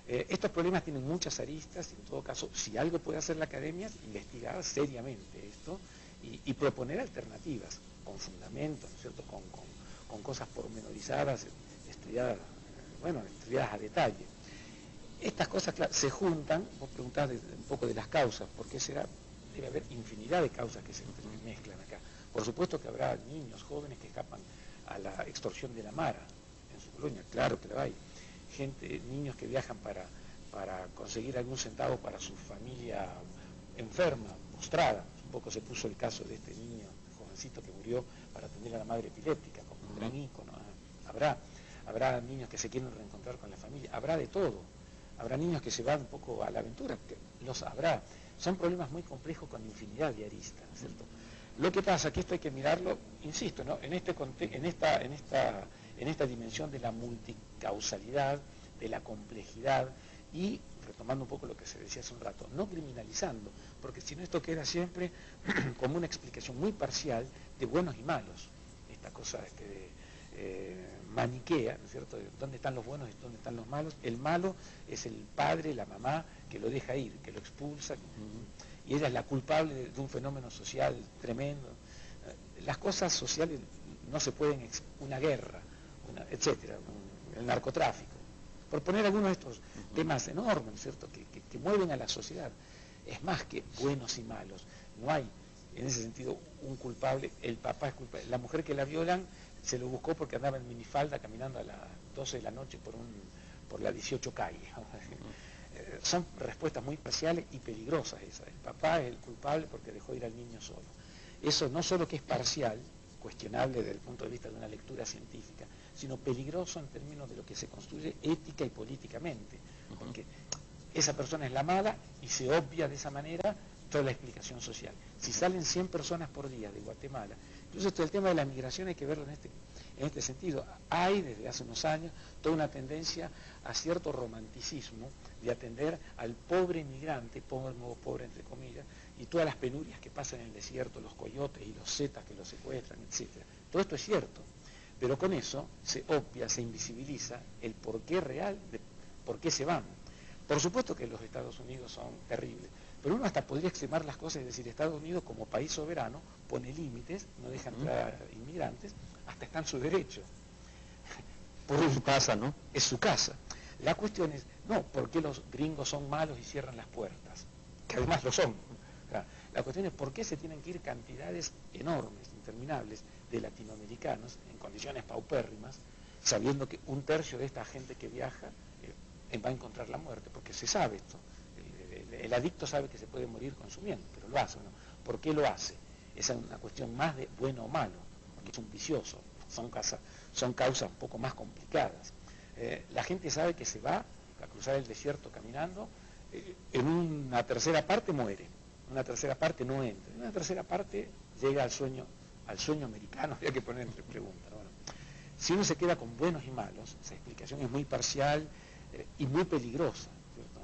Estos problemas tienen muchas aristas, y en todo caso, si algo puede hacer la academia, investigar seriamente esto y proponer alternativas con fundamento, ¿no es cierto?, con cosas pormenorizadas, estudiadas a detalle. Estas cosas, claro, se juntan. Vos preguntás un poco de las causas, ¿por qué será? Debe haber infinidad de causas que se mezclan acá. Por supuesto que habrá niños, jóvenes que escapan a la extorsión de la Mara en su colonia, claro que lo hay. Niños que viajan para conseguir algún centavo para su familia enferma, postrada. Un poco se puso el caso de este niño, jovencito, que murió para atender a la madre epiléptica, como un gran ícono. Habrá niños que se quieren reencontrar con la familia, habrá de todo. Habrá niños que se van un poco a la aventura, que los habrá. Son problemas muy complejos con infinidad de aristas, ¿cierto? Lo que pasa es que esto hay que mirarlo, insisto, ¿no? en esta dimensión de la multicausalidad, de la complejidad, y retomando un poco lo que se decía hace un rato, no criminalizando, porque si no esto queda siempre como una explicación muy parcial de buenos y malos, esta cosa maniquea, ¿no es cierto?, de dónde están los buenos y dónde están los malos. El malo es el padre, la mamá, que lo deja ir, que lo expulsa, y ella es la culpable de un fenómeno social tremendo. Las cosas sociales no se pueden, una guerra, etcétera, el narcotráfico, por poner algunos de estos temas enormes, ¿no es cierto?, que mueven a la sociedad. Es más que buenos y malos, no hay en ese sentido un culpable, el papá es culpable. La mujer que la violan se lo buscó porque andaba en minifalda caminando a las 12 de la noche por la 18 calle. Son respuestas muy parciales y peligrosas esas. El papá es el culpable porque dejó ir al niño solo. Eso no solo que es parcial, cuestionable desde el punto de vista de una lectura científica, sino peligroso en términos de lo que se construye ética y políticamente, porque esa persona es la mala y se obvia de esa manera toda la explicación social. Si salen 100 personas por día de Guatemala, entonces el tema de la migración hay que verlo en este sentido. Hay desde hace unos años toda una tendencia a cierto romanticismo de atender al pobre inmigrante, pobre entre comillas, y todas las penurias que pasan en el desierto, los coyotes y los zetas que los secuestran, etc. Todo esto es cierto, pero con eso se obvia, se invisibiliza el porqué real de por qué se van. Por supuesto que los Estados Unidos son terribles, pero uno hasta podría extremar las cosas y decir, Estados Unidos como país soberano pone límites, no deja entrar a inmigrantes, hasta está en su derecho. Es su casa, ¿no? Es su casa. La cuestión es, no, ¿por qué los gringos son malos y cierran las puertas? Que además lo son. La cuestión es, ¿por qué se tienen que ir cantidades enormes, interminables, de latinoamericanos en condiciones paupérrimas, sabiendo que un tercio de esta gente que viaja va a encontrar la muerte? Porque se sabe esto. El adicto sabe que se puede morir consumiendo, pero lo hace, ¿no? ¿Por qué lo hace? Esa es una cuestión más de bueno o malo, porque es un vicioso, son causas un poco más complicadas. La gente sabe que se va a cruzar el desierto caminando, en una tercera parte muere, en una tercera parte no entra, en una tercera parte llega al sueño americano, había que poner entre preguntas. Bueno, si uno se queda con buenos y malos, esa explicación es muy parcial y muy peligrosa, ¿cierto?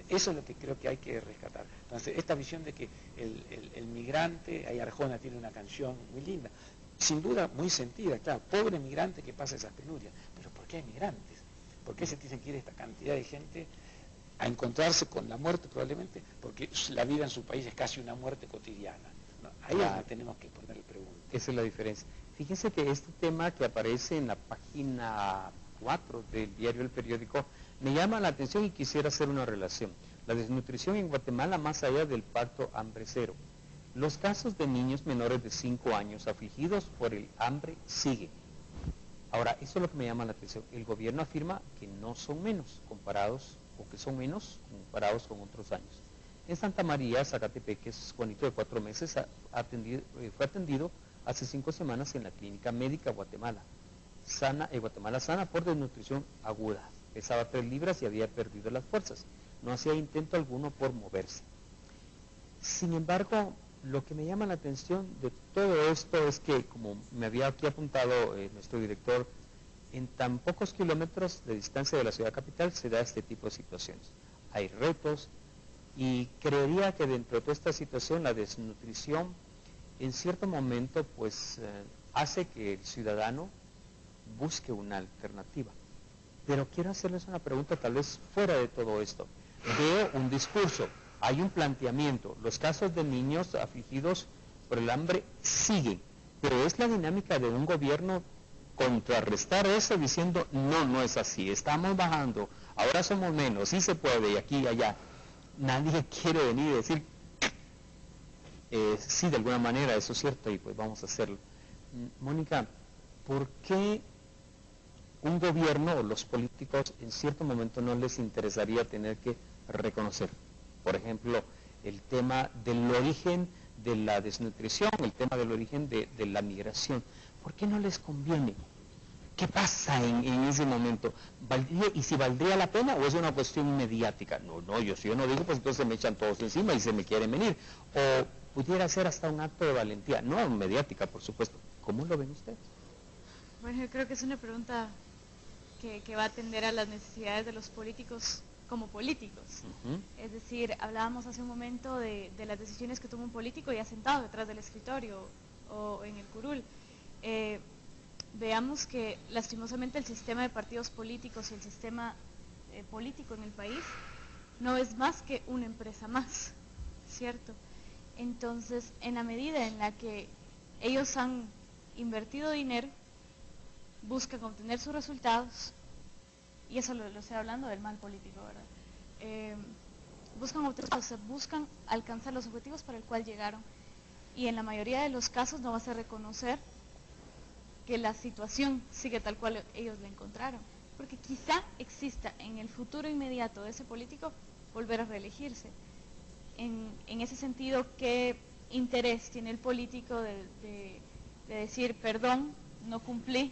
Eso es lo que creo que hay que rescatar. Entonces, esta visión de que el migrante, ahí Arjona tiene una canción muy linda, sin duda muy sentida, claro, pobre migrante que pasa esas penurias, pero ¿por qué hay migrantes? ¿Por qué se tienen que ir esta cantidad de gente a encontrarse con la muerte probablemente? Porque la vida en su país es casi una muerte cotidiana, ¿no? Ahí es donde tenemos que ponerle preguntas. Esa es la diferencia. Fíjense que este tema que aparece en la página 4 del diario El Periódico me llama la atención y quisiera hacer una relación. La desnutrición en Guatemala más allá del pacto hambre cero. Los casos de niños menores de 5 años afligidos por el hambre siguen. Ahora, eso es lo que me llama la atención. El gobierno afirma que no son menos comparados, o que son menos comparados con otros años. En Santa María, Zacatepeque, Juanito de 4 meses fue atendido hace 5 semanas en la clínica médica Guatemala sana por desnutrición aguda. Pesaba 3 libras y había perdido las fuerzas. No hacía intento alguno por moverse. Sin embargo, lo que me llama la atención de todo esto es que, como me había aquí apuntado nuestro director, en tan pocos kilómetros de distancia de la ciudad capital se da este tipo de situaciones. Hay retos y creería que dentro de toda esta situación la desnutrición en cierto momento pues hace que el ciudadano busque una alternativa. Pero quiero hacerles una pregunta tal vez fuera de todo esto. Veo un discurso, hay un planteamiento, los casos de niños afligidos por el hambre siguen, pero es la dinámica de un gobierno contrarrestar eso diciendo no es así, estamos bajando, ahora somos menos, sí se puede, y aquí y allá. Nadie quiere venir y decir sí, de alguna manera, eso es cierto, y pues vamos a hacerlo. Mónica, ¿por qué un gobierno o los políticos en cierto momento no les interesaría tener que reconocer, por ejemplo, el tema del origen de la desnutrición, el tema del origen de la migración? ¿Por qué no les conviene? ¿Qué pasa en ese momento? ¿Y si valdría la pena o es una cuestión mediática? No, si yo no digo, pues entonces me echan todos encima y se me quieren venir. O pudiera ser hasta un acto de valentía, no mediática, por supuesto. ¿Cómo lo ven ustedes? Bueno, yo creo que es una pregunta que va a atender a las necesidades de los políticos como políticos. Es decir, hablábamos hace un momento de las decisiones que toma un político ya sentado detrás del escritorio o en el curul. Veamos que lastimosamente el sistema de partidos políticos y el sistema político en el país no es más que una empresa más, ¿cierto? Entonces, en la medida en la que ellos han invertido dinero, buscan obtener sus resultados, y eso lo estoy hablando del mal político, ¿verdad? Buscan alcanzar los objetivos para el cual llegaron, y en la mayoría de los casos no vas a reconocer que la situación sigue tal cual ellos la encontraron, porque quizá exista en el futuro inmediato de ese político volver a reelegirse. En ese sentido, ¿qué interés tiene el político de decir, perdón, no cumplí,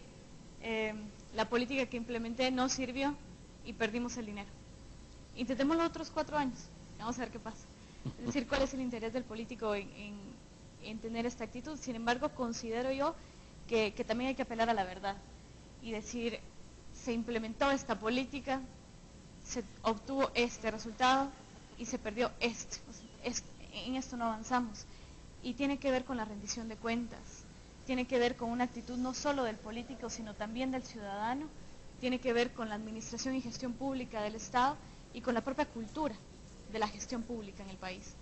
la política que implementé no sirvió y perdimos el dinero? Intentemos los otros 4 años, vamos a ver qué pasa. Es decir, ¿cuál es el interés del político en tener esta actitud? Sin embargo, considero yo que también hay que apelar a la verdad y decir, se implementó esta política, se obtuvo este resultado y se perdió este. En esto no avanzamos. Y tiene que ver con la rendición de cuentas, tiene que ver con una actitud no solo del político, sino también del ciudadano, tiene que ver con la administración y gestión pública del Estado y con la propia cultura de la gestión pública en el país.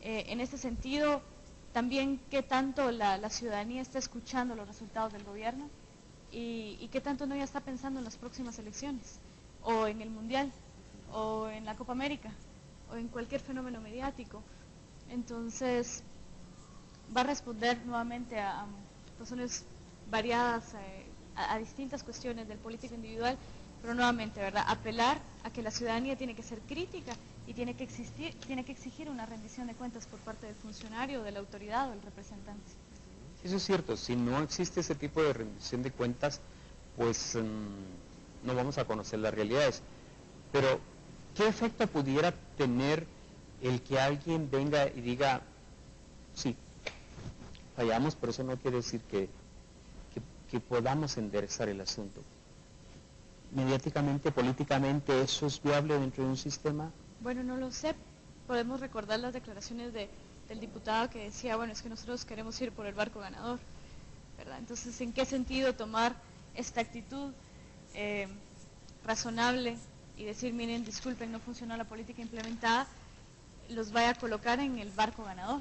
En este sentido, también qué tanto la ciudadanía está escuchando los resultados del gobierno y qué tanto no ya está pensando en las próximas elecciones, o en el Mundial, o en la Copa América, o en cualquier fenómeno mediático. Entonces, va a responder nuevamente a razones variadas, a distintas cuestiones del político individual, pero nuevamente, ¿verdad?, apelar a que la ciudadanía tiene que ser crítica y tiene que exigir una rendición de cuentas por parte del funcionario, de la autoridad o del representante. Eso es cierto, si no existe ese tipo de rendición de cuentas, pues no vamos a conocer las realidades. Pero, ¿qué efecto pudiera tener el que alguien venga y diga, sí, fallamos, pero eso no quiere decir que podamos enderezar el asunto? Mediáticamente, políticamente, ¿eso es viable dentro de un sistema? Bueno, no lo sé. Podemos recordar las declaraciones del diputado que decía, bueno, es que nosotros queremos ir por el barco ganador, ¿verdad? Entonces, ¿en qué sentido tomar esta actitud razonable y decir, miren, disculpen, no funcionó la política implementada, los vaya a colocar en el barco ganador?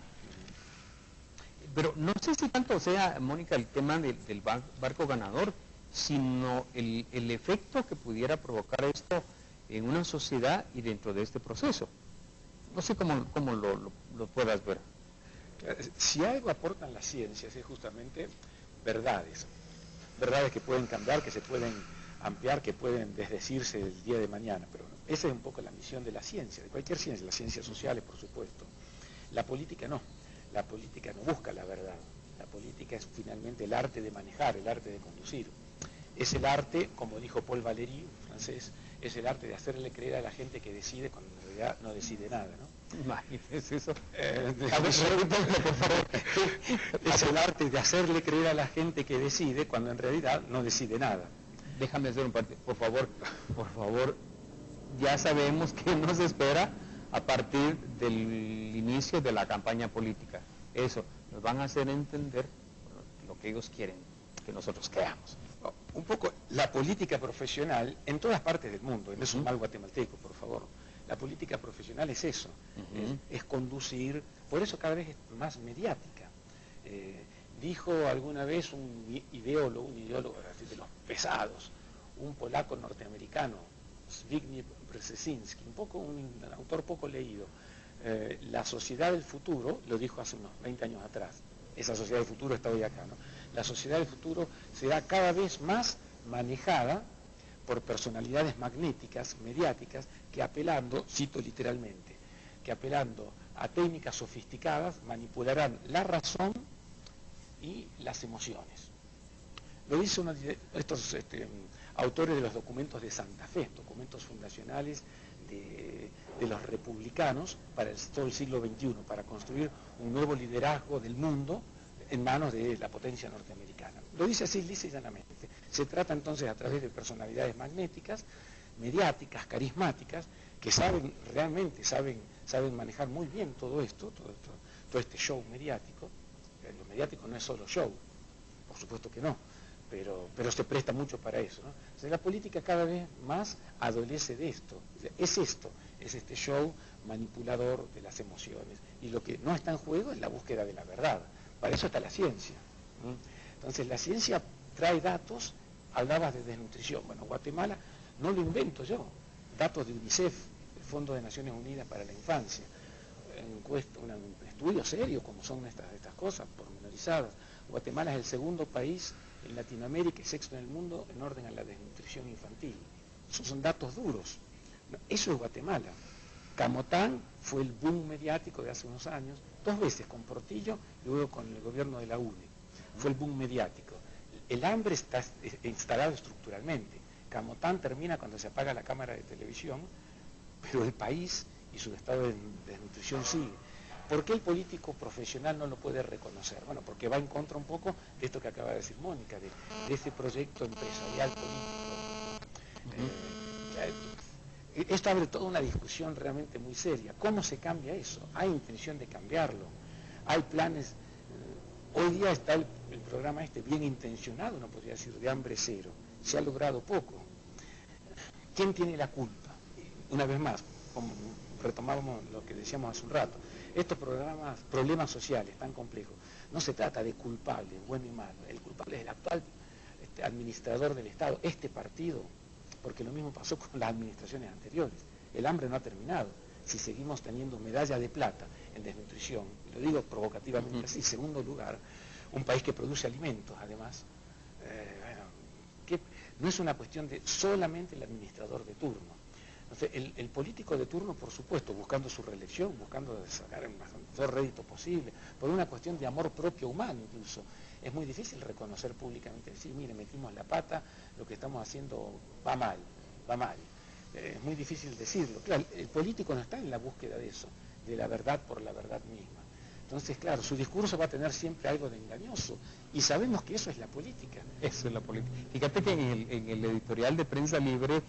Pero no sé si tanto sea, Mónica, el tema del barco ganador, sino el efecto que pudiera provocar esto en una sociedad y dentro de este proceso. No sé cómo lo puedas ver. Si algo aportan las ciencias es justamente verdades que pueden cambiar, que se pueden ampliar, que pueden desdecirse el día de mañana, pero esa es un poco la misión de la ciencia, de cualquier ciencia, las ciencias sociales, por supuesto. La política no busca la verdad, la política es finalmente el arte de manejar, el arte de conducir. Es el arte, como dijo Paul Valéry, francés, es el arte de hacerle creer a la gente que decide cuando en realidad no decide nada, ¿no? Imagínese eso. Por favor. Es el arte de hacerle creer a la gente que decide cuando en realidad no decide nada. Déjame hacer un parte, por favor, ya sabemos que nos espera a partir del inicio de la campaña política. Eso, nos van a hacer entender lo que ellos quieren que nosotros creamos. Un poco la política profesional en todas partes del mundo, no es un mal guatemalteco, por favor. La política profesional es eso, es conducir, por eso cada vez es más mediática. Dijo alguna vez un ideólogo de los pesados, un polaco norteamericano, Zbigniew Brzezinski, un autor poco leído, la sociedad del futuro, lo dijo hace unos 20 años atrás, esa sociedad del futuro está hoy acá, ¿no? La sociedad del futuro será cada vez más manejada por personalidades magnéticas, mediáticas, que apelando, cito literalmente, que apelando a técnicas sofisticadas manipularán la razón y las emociones. Lo dice uno de estos autores de los documentos de Santa Fe, documentos fundacionales de los republicanos para todo el siglo XXI, para construir un nuevo liderazgo del mundo en manos de la potencia norteamericana. Lo dice así lisa y llanamente. Se trata entonces a través de personalidades magnéticas, mediáticas, carismáticas, que realmente saben manejar muy bien todo esto, todo este show mediático. Lo mediático no es solo show, por supuesto que no, pero se presta mucho para eso, ¿no? O sea, la política cada vez más adolece de esto. Es este show manipulador de las emociones. Y lo que no está en juego es la búsqueda de la verdad. Para eso está la ciencia, ¿no? Entonces la ciencia trae datos. Hablabas de desnutrición. Bueno, Guatemala no lo invento yo. Datos de UNICEF, el Fondo de Naciones Unidas para la Infancia. Un estudio serio, como son estas cosas, pormenorizadas. Guatemala es el segundo país en Latinoamérica y sexto en el mundo en orden a la desnutrición infantil. Esos son datos duros. Eso es Guatemala. Camotán fue el boom mediático de hace unos años, 2 veces con Portillo y luego con el gobierno de la UNE. Fue el boom mediático. El hambre está instalado estructuralmente. Camotán termina cuando se apaga la cámara de televisión, pero el país y su estado de desnutrición sigue. ¿Por qué el político profesional no lo puede reconocer? Bueno, porque va en contra un poco de esto que acaba de decir Mónica, de ese proyecto empresarial político. Esto abre toda una discusión realmente muy seria. ¿Cómo se cambia eso? ¿Hay intención de cambiarlo? ¿Hay planes? Hoy día está el programa bien intencionado, no podría decir, de hambre cero. Se ha logrado poco. ¿Quién tiene la culpa? Una vez más, como retomábamos lo que decíamos hace un rato, estos problemas sociales tan complejos, no se trata de culpables, bueno y malo. El culpable es el actual administrador del Estado, este partido, porque lo mismo pasó con las administraciones anteriores. El hambre no ha terminado. Si seguimos teniendo medalla de plata en desnutrición, lo digo provocativamente así, segundo lugar, un país que produce alimentos, además, que no es una cuestión de solamente el administrador de turno. Entonces, el político de turno, por supuesto, buscando su reelección, buscando sacar el mayor rédito posible, por una cuestión de amor propio humano incluso, es muy difícil reconocer públicamente, decir, mire, metimos la pata, lo que estamos haciendo va mal, va mal. Es muy difícil decirlo. Claro, el político no está en la búsqueda de eso, de la verdad por la verdad misma. Entonces, claro, su discurso va a tener siempre algo de engañoso, y sabemos que eso es la política. Eso es la política. Fíjate que en el editorial de Prensa Libre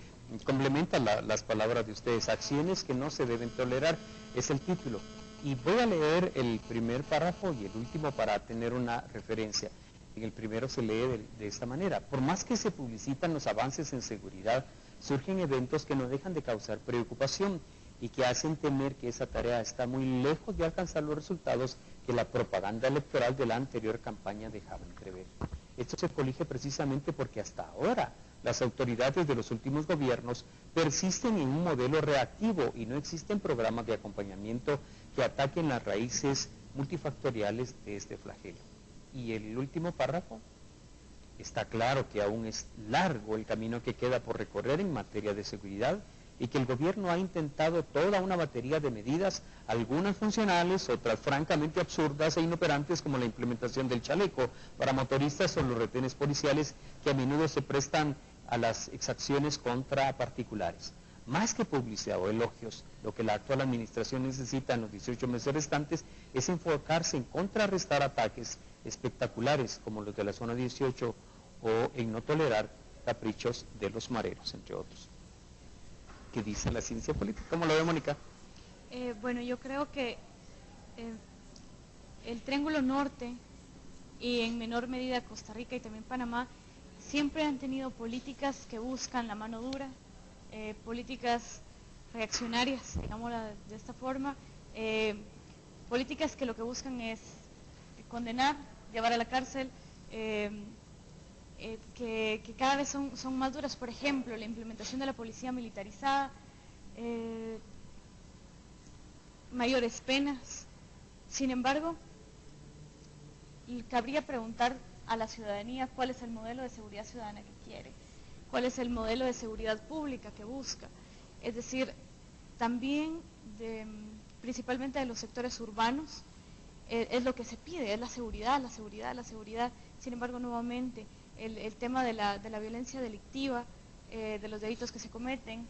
complementa las palabras de ustedes. Acciones que no se deben tolerar, es el título. Y voy a leer el primer párrafo y el último para tener una referencia. En el primero se lee de esta manera. Por más que se publicitan los avances en seguridad, surgen eventos que no dejan de causar preocupación y que hacen temer que esa tarea está muy lejos de alcanzar los resultados que la propaganda electoral de la anterior campaña dejaba entrever. Esto se colige precisamente porque hasta ahora las autoridades de los últimos gobiernos persisten en un modelo reactivo y no existen programas de acompañamiento que ataquen las raíces multifactoriales de este flagelo. Y el último párrafo, está claro que aún es largo el camino que queda por recorrer en materia de seguridad y que el gobierno ha intentado toda una batería de medidas, algunas funcionales, otras francamente absurdas e inoperantes, como la implementación del chaleco para motoristas o los retenes policiales que a menudo se prestan a las exacciones contra particulares. Más que publicidad o elogios, lo que la actual administración necesita en los 18 meses restantes es enfocarse en contrarrestar ataques espectaculares como los de la zona 18 o en no tolerar caprichos de los mareros, entre otros. ¿Qué dice la ciencia política? ¿Cómo lo ve, Mónica? Bueno, yo creo que el Triángulo Norte y en menor medida Costa Rica y también Panamá siempre han tenido políticas que buscan la mano dura, políticas reaccionarias, digámoslo de esta forma, políticas que lo que buscan es condenar, llevar a la cárcel, que cada vez son más duras. Por ejemplo, la implementación de la policía militarizada, mayores penas. Sin embargo, cabría preguntar a la ciudadanía cuál es el modelo de seguridad ciudadana que quiere, cuál es el modelo de seguridad pública que busca. Es decir, también principalmente de los sectores urbanos, es lo que se pide, es la seguridad, la seguridad, la seguridad. Sin embargo, nuevamente, el tema de la violencia delictiva, de los delitos que se cometen,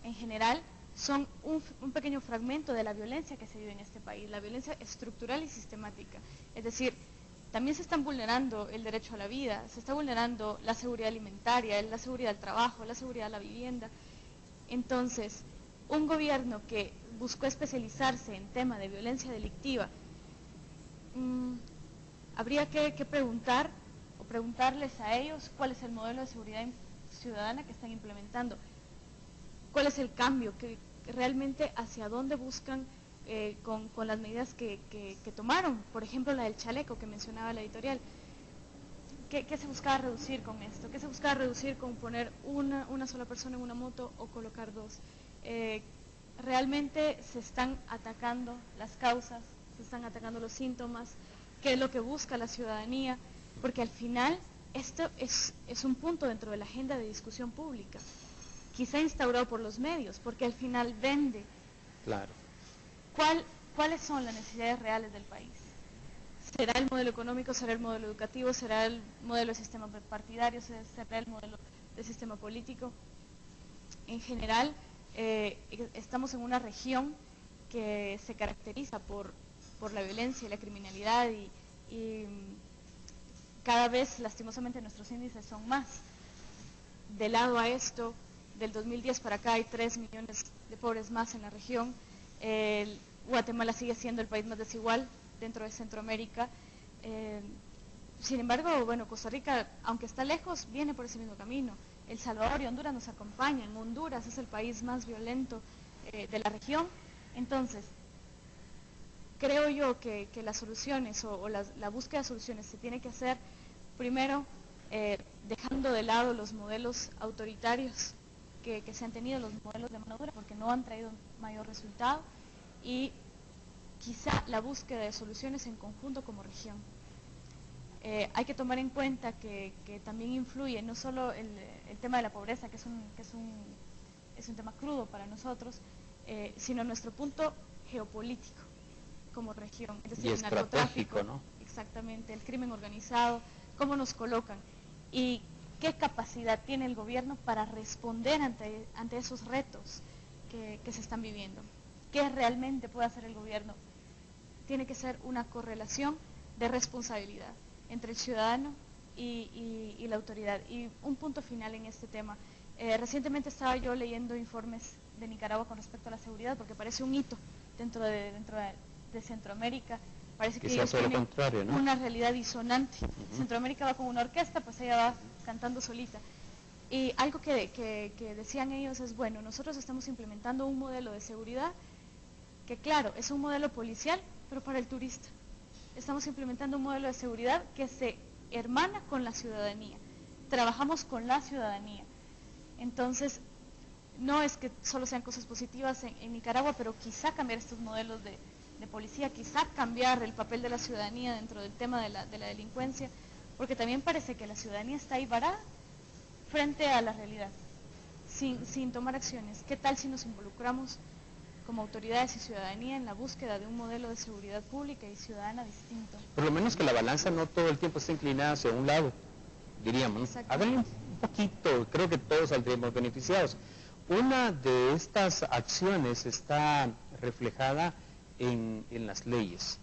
en general, son un pequeño fragmento de la violencia que se vive en este país, la violencia estructural y sistemática. Es decir, también se están vulnerando el derecho a la vida, se está vulnerando la seguridad alimentaria, la seguridad del trabajo, la seguridad de la vivienda. Entonces, un gobierno que buscó especializarse en tema de violencia delictiva, habría que preguntar o preguntarles a ellos cuál es el modelo de seguridad ciudadana que están implementando, cuál es el cambio, que realmente hacia dónde buscan con las medidas que tomaron, por ejemplo la del chaleco que mencionaba la editorial. ¿Qué se buscaba reducir con esto? ¿Qué se buscaba reducir con poner una sola persona en una moto o colocar dos? Realmente se están atacando las causas, se están atacando los síntomas, qué es lo que busca la ciudadanía, porque al final esto es un punto dentro de la agenda de discusión pública, quizá instaurado por los medios, porque al final vende. Claro. ¿Cuáles son las necesidades reales del país? ¿Será el modelo económico, será el modelo educativo, será el modelo de sistema partidario, será el modelo de sistema político? En general, estamos en una región que se caracteriza por la violencia y la criminalidad y cada vez lastimosamente nuestros índices son más. De lado a esto, del 2010 para acá hay 3 millones de pobres más en la región. Guatemala sigue siendo el país más desigual dentro de Centroamérica. Sin embargo, bueno, Costa Rica, aunque está lejos, viene por ese mismo camino. El Salvador y Honduras nos acompañan. Honduras es el país más violento de la región. Entonces, creo yo que las soluciones o la búsqueda de soluciones se tiene que hacer primero dejando de lado los modelos autoritarios que se han tenido, los modelos de mano dura, porque no han traído mayor resultado, y quizá la búsqueda de soluciones en conjunto como región. Hay que tomar en cuenta que también influye no solo el tema de la pobreza, que es un tema crudo para nosotros, sino nuestro punto geopolítico como región, es decir, y el narcotráfico, ¿no? Exactamente, el crimen organizado, cómo nos colocan y qué capacidad tiene el gobierno para responder ante esos retos que se están viviendo. ¿Qué realmente puede hacer el gobierno? Tiene que ser una correlación de responsabilidad entre el ciudadano y la autoridad. Y un punto final en este tema. Recientemente estaba yo leyendo informes de Nicaragua con respecto a la seguridad, porque parece un hito dentro de Centroamérica. Parece que ellos tienen contrario, ¿no? Una realidad disonante. Centroamérica va con una orquesta, pues ella va cantando solita. Y algo que decían ellos es, bueno, nosotros estamos implementando un modelo de seguridad que, claro, es un modelo policial, pero para el turista. Estamos implementando un modelo de seguridad que se hermana con la ciudadanía. Trabajamos con la ciudadanía. Entonces, no es que solo sean cosas positivas en Nicaragua, pero quizá cambiar estos modelos de policía, quizá cambiar el papel de la ciudadanía dentro del tema de la delincuencia, porque también parece que la ciudadanía está ahí varada frente a la realidad, sin tomar acciones. ¿Qué tal si nos involucramos como autoridades y ciudadanía en la búsqueda de un modelo de seguridad pública y ciudadana distinto? Por lo menos que la balanza no todo el tiempo esté inclinada hacia un lado, diríamos. Háganle un poquito, creo que todos saldríamos beneficiados. Una de estas acciones está reflejada en las leyes,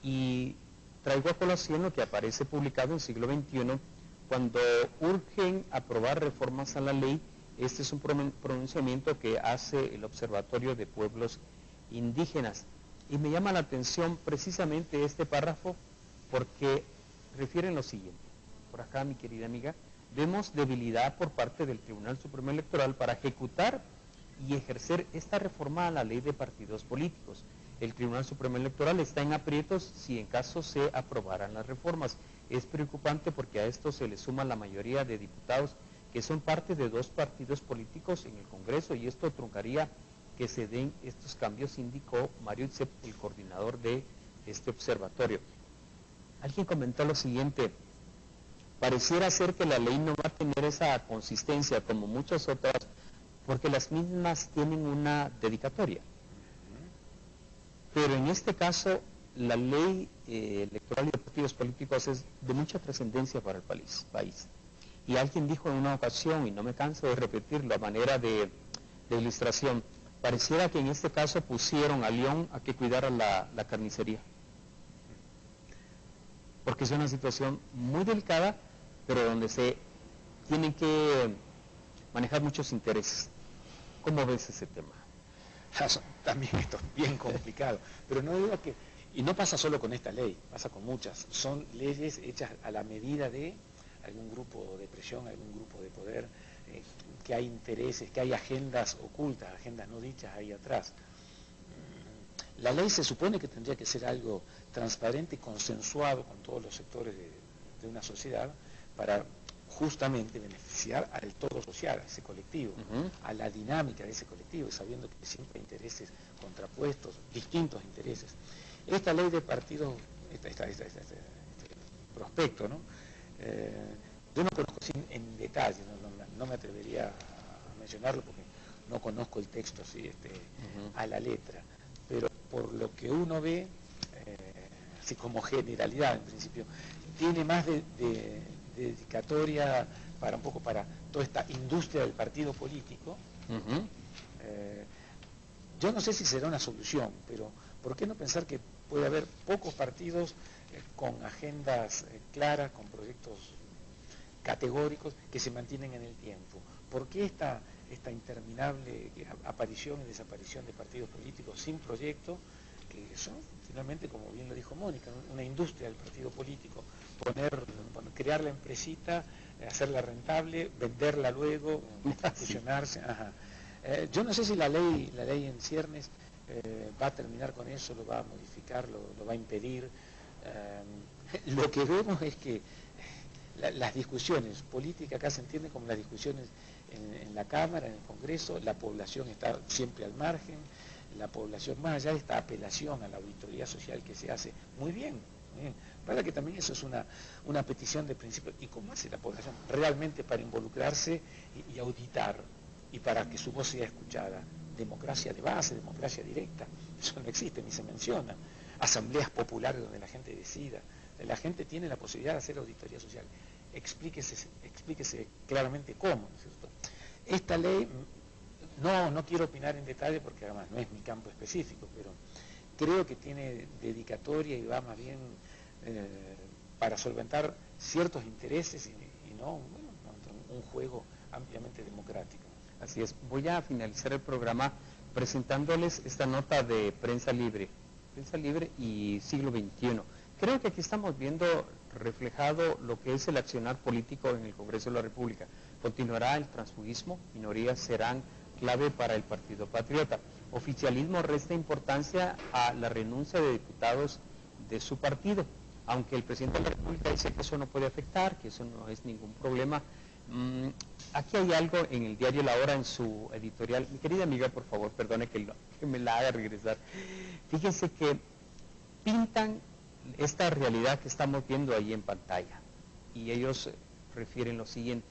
y traigo a colación lo que aparece publicado en Siglo XXI, cuando urgen aprobar reformas a la ley. Este es un pronunciamiento que hace el Observatorio de Pueblos Indígenas, y me llama la atención precisamente este párrafo, porque refieren lo siguiente. Por acá, mi querida amiga, vemos debilidad por parte del Tribunal Supremo Electoral para ejecutar y ejercer esta reforma a la ley de partidos políticos. El Tribunal Supremo Electoral está en aprietos si en caso se aprobaran las reformas. Es preocupante porque a esto se le suma la mayoría de diputados que son parte de 2 partidos políticos en el Congreso, y esto truncaría que se den estos cambios, indicó Mario Itzep, el coordinador de este observatorio. Alguien comentó lo siguiente: pareciera ser que la ley no va a tener esa consistencia como muchas otras, porque las mismas tienen una dedicatoria. Pero en este caso, la ley electoral y de partidos políticos es de mucha trascendencia para el país. Y alguien dijo en una ocasión, y no me canso de repetirlo a manera de ilustración, pareciera que en este caso pusieron a León a que cuidara la carnicería. Porque es una situación muy delicada, pero donde se tienen que manejar muchos intereses. ¿Cómo ves ese tema? También esto es bien complicado, pero no digo que, y no pasa solo con esta ley, pasa con muchas, son leyes hechas a la medida de algún grupo de presión, algún grupo de poder, que hay intereses, que hay agendas ocultas, agendas no dichas ahí atrás. La ley se supone que tendría que ser algo transparente y consensuado con todos los sectores de una sociedad para justamente beneficiar al todo social, a ese colectivo, a la dinámica de ese colectivo, sabiendo que siempre hay intereses contrapuestos, distintos intereses. Esta ley de partidos, este prospecto, ¿no? Yo no conozco en detalle, no me atrevería a mencionarlo porque no conozco el texto así, a la letra, pero por lo que uno ve, así como generalidad en principio, tiene más de dedicatoria para un poco para toda esta industria del partido político. Yo no sé si será una solución, pero ¿por qué no pensar que puede haber pocos partidos con agendas claras, con proyectos categóricos que se mantienen en el tiempo? ¿Por qué esta interminable aparición y desaparición de partidos políticos sin proyecto, que son finalmente, como bien lo dijo Mónica, una industria del partido político, crear la empresita, hacerla rentable, venderla luego, fusionarse? Yo no sé si la ley en ciernes va a terminar con eso, lo va a modificar, lo va a impedir. Lo que vemos es que las discusiones políticas acá se entienden como las discusiones en la Cámara, en el Congreso, la población está siempre al margen, la población, más allá de esta apelación a la auditoría social que se hace, muy bien, para que también eso es una petición de principio. ¿Y cómo hace la población realmente para involucrarse y auditar, y para que su voz sea escuchada? Democracia de base, democracia directa, eso no existe ni se menciona. Asambleas populares donde la gente decida, la gente tiene la posibilidad de hacer auditoría social. Explíquese claramente cómo, ¿no es cierto? Esta ley, no quiero opinar en detalle porque además no es mi campo específico, pero creo que tiene dedicatoria y va más bien para solventar ciertos intereses y no un juego ampliamente democrático. Así es. Voy a finalizar el programa presentándoles esta nota de Prensa Libre y Siglo XXI. Creo que aquí estamos viendo reflejado lo que es el accionar político en el Congreso de la República. Continuará el transfugismo, minorías serán clave para el Partido Patriota. Oficialismo resta importancia a la renuncia de diputados de su partido, aunque el presidente de la República dice que eso no puede afectar, que eso no es ningún problema. Aquí hay algo en el diario La Hora, en su editorial. Mi querida amiga, por favor, perdone que me la haga regresar. Fíjense que pintan esta realidad que estamos viendo ahí en pantalla, y ellos refieren lo siguiente: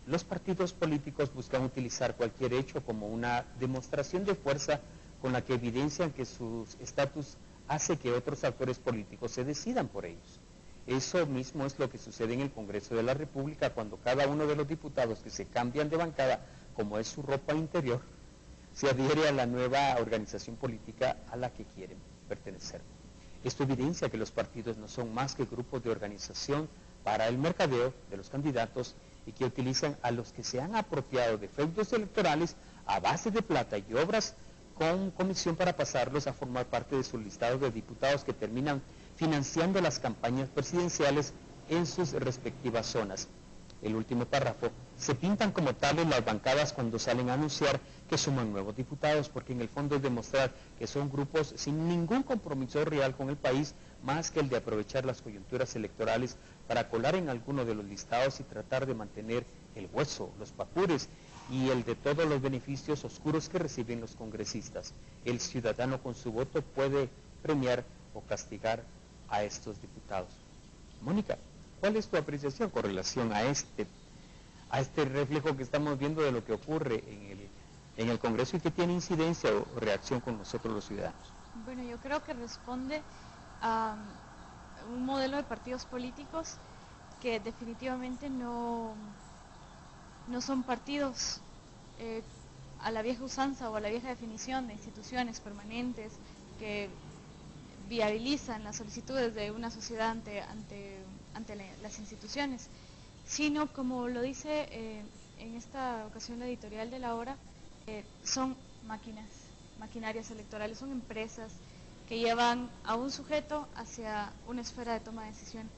los partidos políticos buscan utilizar cualquier hecho como una demostración de fuerza con la que evidencian que su estatus hace que otros actores políticos se decidan por ellos. Eso mismo es lo que sucede en el Congreso de la República cuando cada uno de los diputados que se cambian de bancada, como es su ropa interior, se adhiere a la nueva organización política a la que quieren pertenecer. Esto evidencia que los partidos no son más que grupos de organización para el mercadeo de los candidatos y que utilizan a los que se han apropiado de feudos electorales a base de plata y obras con comisión para pasarlos a formar parte de sus listados de diputados que terminan financiando las campañas presidenciales en sus respectivas zonas. El último párrafo: se pintan como tales las bancadas cuando salen a anunciar que suman nuevos diputados, porque en el fondo es demostrar que son grupos sin ningún compromiso real con el país, más que el de aprovechar las coyunturas electorales para colar en alguno de los listados y tratar de mantener el hueso, los papures y el de todos los beneficios oscuros que reciben los congresistas. El ciudadano con su voto puede premiar o castigar a estos diputados. Mónica, ¿cuál es tu apreciación con relación a este reflejo que estamos viendo de lo que ocurre en el Congreso y que tiene incidencia o reacción con nosotros los ciudadanos? Bueno, yo creo que responde a un modelo de partidos políticos que definitivamente no son partidos a la vieja usanza o a la vieja definición de instituciones permanentes que viabilizan las solicitudes de una sociedad ante las instituciones, sino, como lo dice en esta ocasión la editorial de La Hora, son maquinarias electorales, son empresas que llevan a un sujeto hacia una esfera de toma de decisión.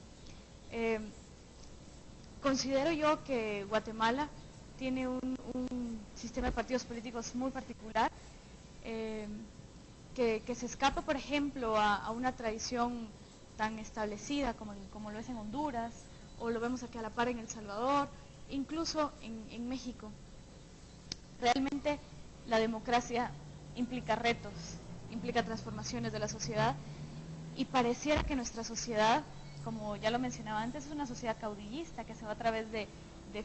Considero yo que Guatemala tiene un sistema de partidos políticos muy particular, que se escapa, por ejemplo, a una tradición tan establecida como lo es en Honduras, o lo vemos aquí a la par en El Salvador, incluso en México. Realmente la democracia implica retos, implica transformaciones de la sociedad, y pareciera que nuestra sociedad, como ya lo mencionaba antes, es una sociedad caudillista que se va a través de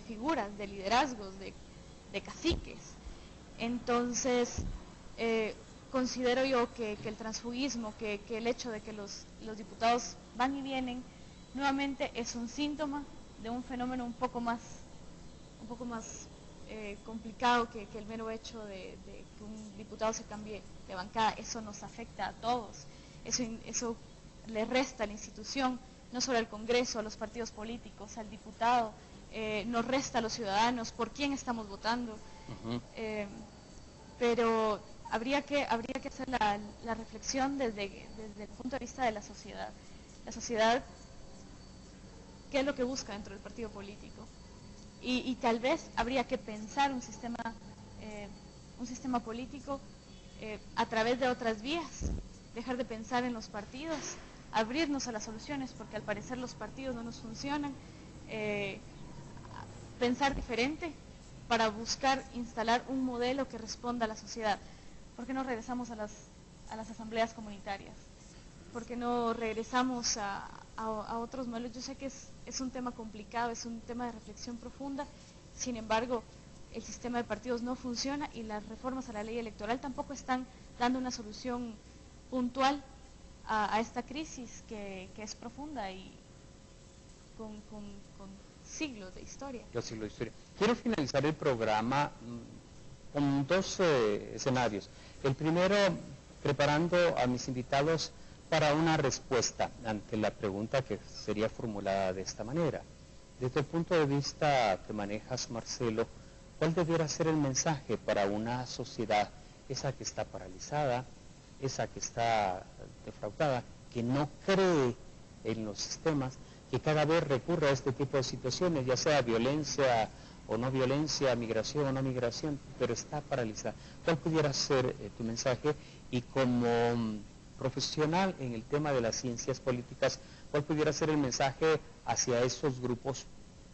figuras, de liderazgos, de caciques. Entonces, considero yo que el transfugismo, que el hecho de que los diputados van y vienen, nuevamente es un síntoma de un fenómeno un poco más complicado que el mero hecho de que un diputado se cambie de bancada. Eso nos afecta a todos, eso le resta a la institución, no solo al Congreso, a los partidos políticos, al diputado, nos resta a los ciudadanos por quién estamos votando. Pero habría que hacer la reflexión desde el punto de vista de la sociedad. La sociedad, ¿qué es lo que busca dentro del partido político? Y tal vez habría que pensar un sistema político a través de otras vías, dejar de pensar en los partidos, abrirnos a las soluciones, porque al parecer los partidos no nos funcionan, pensar diferente para buscar instalar un modelo que responda a la sociedad. ¿Por qué no regresamos a las asambleas comunitarias? ¿Por qué no regresamos a otros modelos? Yo sé que es un tema complicado, es un tema de reflexión profunda, sin embargo, el sistema de partidos no funciona y las reformas a la ley electoral tampoco están dando una solución puntual a esta crisis que es profunda y con siglos de historia. Quiero finalizar el programa con dos escenarios. El primero, preparando a mis invitados para una respuesta ante la pregunta que sería formulada de esta manera. Desde el punto de vista que manejas, Marcelo, ¿cuál debiera ser el mensaje para una sociedad, esa que está paralizada, esa que está defraudada, que no cree en los sistemas, que cada vez recurre a este tipo de situaciones, ya sea violencia o no violencia, migración o no migración, pero está paralizada? ¿Cuál pudiera ser tu mensaje? Y como profesional en el tema de las ciencias políticas, ¿cuál pudiera ser el mensaje hacia esos grupos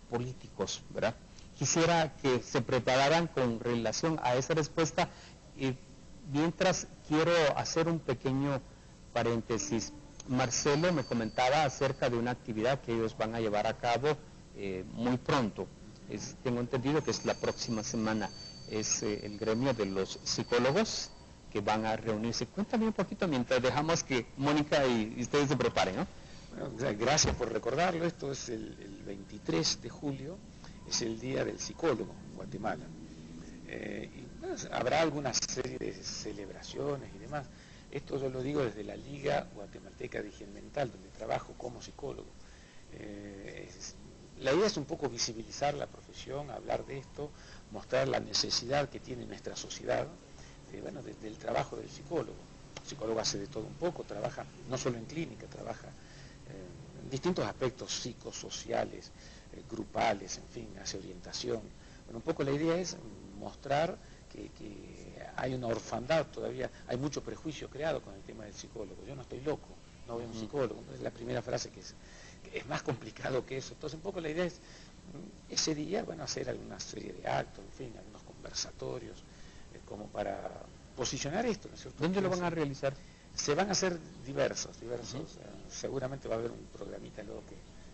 políticos, ¿verdad? Quisiera que se prepararan con relación a esa respuesta, y mientras quiero hacer un pequeño paréntesis. Marcelo me comentaba acerca de una actividad que ellos van a llevar a cabo muy pronto. Tengo entendido que es la próxima semana. Es el gremio de los psicólogos que van a reunirse. Cuéntame un poquito mientras dejamos que Mónica y ustedes se preparen, ¿no? Bueno, gracias por recordarlo. Esto es el 23 de julio, es el Día del Psicólogo en Guatemala. Habrá alguna serie de celebraciones y demás. Esto yo lo digo desde la Liga Guatemalteca de Higiene Mental, donde trabajo como psicólogo. La idea es un poco visibilizar la profesión, hablar de esto, mostrar la necesidad que tiene nuestra sociedad, del trabajo del psicólogo. El psicólogo hace de todo un poco, trabaja no solo en clínica, trabaja en distintos aspectos psicosociales, grupales, en fin, hace orientación. Bueno, un poco la idea es mostrar que hay una orfandad todavía, hay mucho prejuicio creado con el tema del psicólogo. Yo no estoy loco, no veo un psicólogo, es la primera frase que es más complicado que eso. Entonces un poco la idea es ese día, hacer alguna serie de actos, en fin, algunos conversatorios, como para posicionar esto, ¿no es cierto? ¿Dónde lo van a realizar? Se van a hacer diversos, seguramente va a haber un programita luego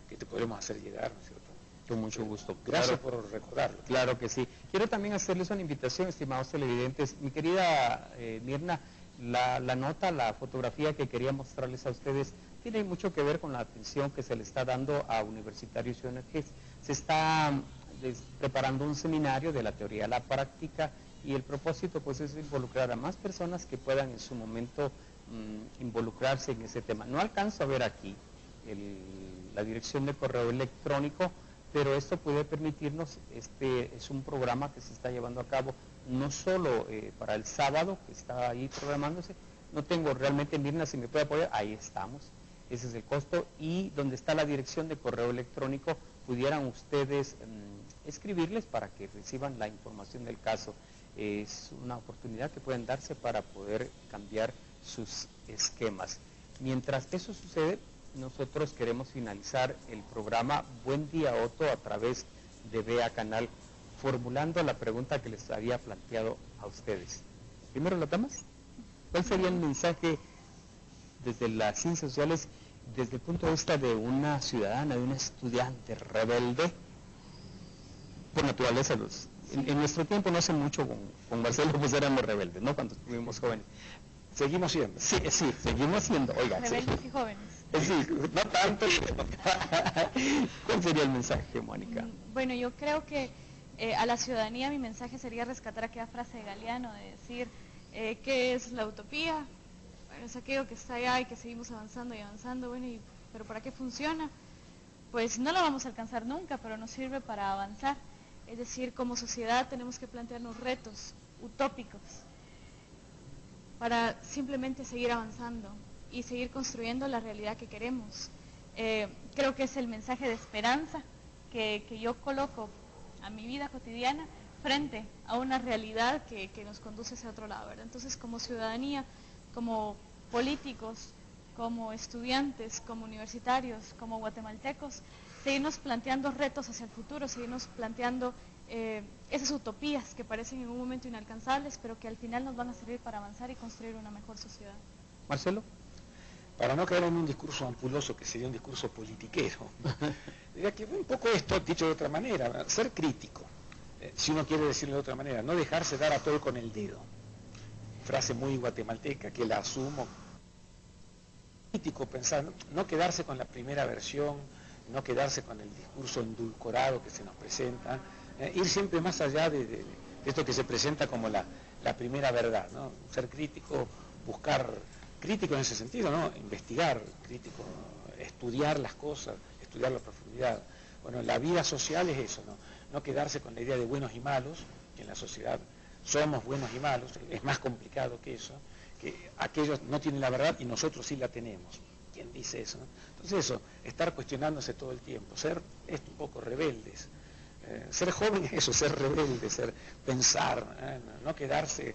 que te podremos hacer llegar, ¿no es cierto? Con mucho gusto. Gracias por recordarlo. Claro que sí. Quiero también hacerles una invitación, estimados televidentes. Mi querida Mirna, la nota, la fotografía que quería mostrarles a ustedes tiene mucho que ver con la atención que se le está dando a universitarios y ONGs. Se está preparando un seminario de la teoría a la práctica y el propósito pues es involucrar a más personas que puedan en su momento involucrarse en ese tema. No alcanzo a ver aquí la dirección de correo electrónico, pero esto puede permitirnos, este es un programa que se está llevando a cabo no solo para el sábado, que está ahí programándose, no tengo realmente, Mirna, si me puede apoyar, ahí estamos, ese es el costo, y donde está la dirección de correo electrónico, pudieran ustedes escribirles para que reciban la información del caso. Es una oportunidad que pueden darse para poder cambiar sus esquemas. Mientras eso sucede, nosotros queremos finalizar el programa Buen Día Otto a través de VEA Canal, formulando la pregunta que les había planteado a ustedes. Primero, las damas, ¿cuál sería el mensaje desde las ciencias sociales, desde el punto de vista de una ciudadana, de una estudiante rebelde? Por naturaleza, en nuestro tiempo, no hace mucho con Marcelo, pues éramos rebeldes, ¿no? Cuando estuvimos jóvenes. Seguimos siendo. Sí, seguimos siendo, oiga. Rebeldes y jóvenes. Sí, no tanto. ¿Cuál sería el mensaje, Mónica? Bueno, yo creo que a la ciudadanía mi mensaje sería rescatar aquella frase de Galeano de decir ¿qué es la utopía? Bueno, es aquello que está allá y que seguimos avanzando y avanzando, bueno, pero ¿para qué funciona? Pues no lo vamos a alcanzar nunca, pero nos sirve para avanzar. Es decir, como sociedad tenemos que plantearnos retos utópicos para simplemente seguir avanzando y seguir construyendo la realidad que queremos. Creo que es el mensaje de esperanza que yo coloco a mi vida cotidiana frente a una realidad que nos conduce hacia otro lado, ¿verdad? Entonces, como ciudadanía, como políticos, como estudiantes, como universitarios, como guatemaltecos, seguirnos planteando retos hacia el futuro, seguirnos planteando esas utopías que parecen en un momento inalcanzables, pero que al final nos van a servir para avanzar y construir una mejor sociedad. Marcelo. Para no caer en un discurso ampuloso que sería un discurso politiquero, diría que un poco esto, dicho de otra manera, ser crítico, si uno quiere decirlo de otra manera, no dejarse dar a todo con el dedo. Frase muy guatemalteca que la asumo. Crítico, pensar, no quedarse con la primera versión, no quedarse con el discurso endulcorado que se nos presenta, ir siempre más allá de esto que se presenta como la primera verdad, ¿no? Ser crítico, buscar, crítico en ese sentido, ¿no? Investigar, crítico, estudiar las cosas, estudiar la profundidad. Bueno, la vida social es eso, ¿no? No quedarse con la idea de buenos y malos, que en la sociedad somos buenos y malos, es más complicado que eso, que aquellos no tienen la verdad y nosotros sí la tenemos. ¿Quién dice eso? Entonces eso, estar cuestionándose todo el tiempo, ser un poco rebeldes. Ser joven es eso, ser rebelde, pensar, no quedarse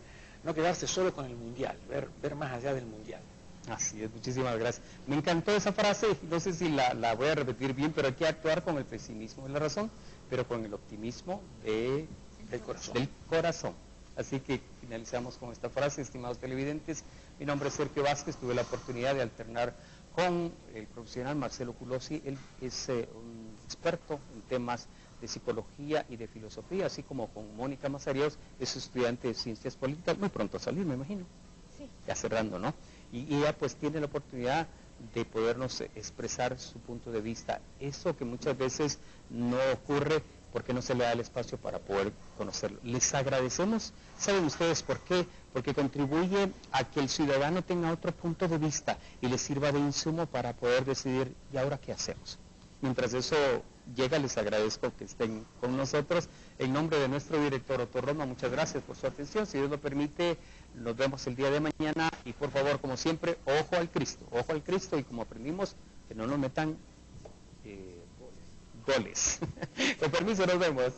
solo con el mundial, ver más allá del mundial. Así es, muchísimas gracias. Me encantó esa frase, no sé si la voy a repetir bien, pero hay que actuar con el pesimismo de la razón, pero con el optimismo del corazón. Así que finalizamos con esta frase, estimados televidentes. Mi nombre es Sergio Vázquez, tuve la oportunidad de alternar con el profesional Marcelo Culosi. Él es un experto en temas de psicología y de filosofía, así como con Mónica Mazariegos, es estudiante de ciencias políticas, muy pronto a salir, me imagino. Sí. Ya cerrando, ¿no? Y ella pues tiene la oportunidad de podernos expresar su punto de vista. Eso que muchas veces no ocurre porque no se le da el espacio para poder conocerlo. Les agradecemos, ¿saben ustedes por qué? Porque contribuye a que el ciudadano tenga otro punto de vista y le sirva de insumo para poder decidir, ¿y ahora qué hacemos? Mientras eso llega, les agradezco que estén con nosotros. En nombre de nuestro director Otto Roma, muchas gracias por su atención. Si Dios lo permite, nos vemos el día de mañana. Y por favor, como siempre, ojo al Cristo. Y como aprendimos, que no nos metan goles. Con permiso, nos vemos.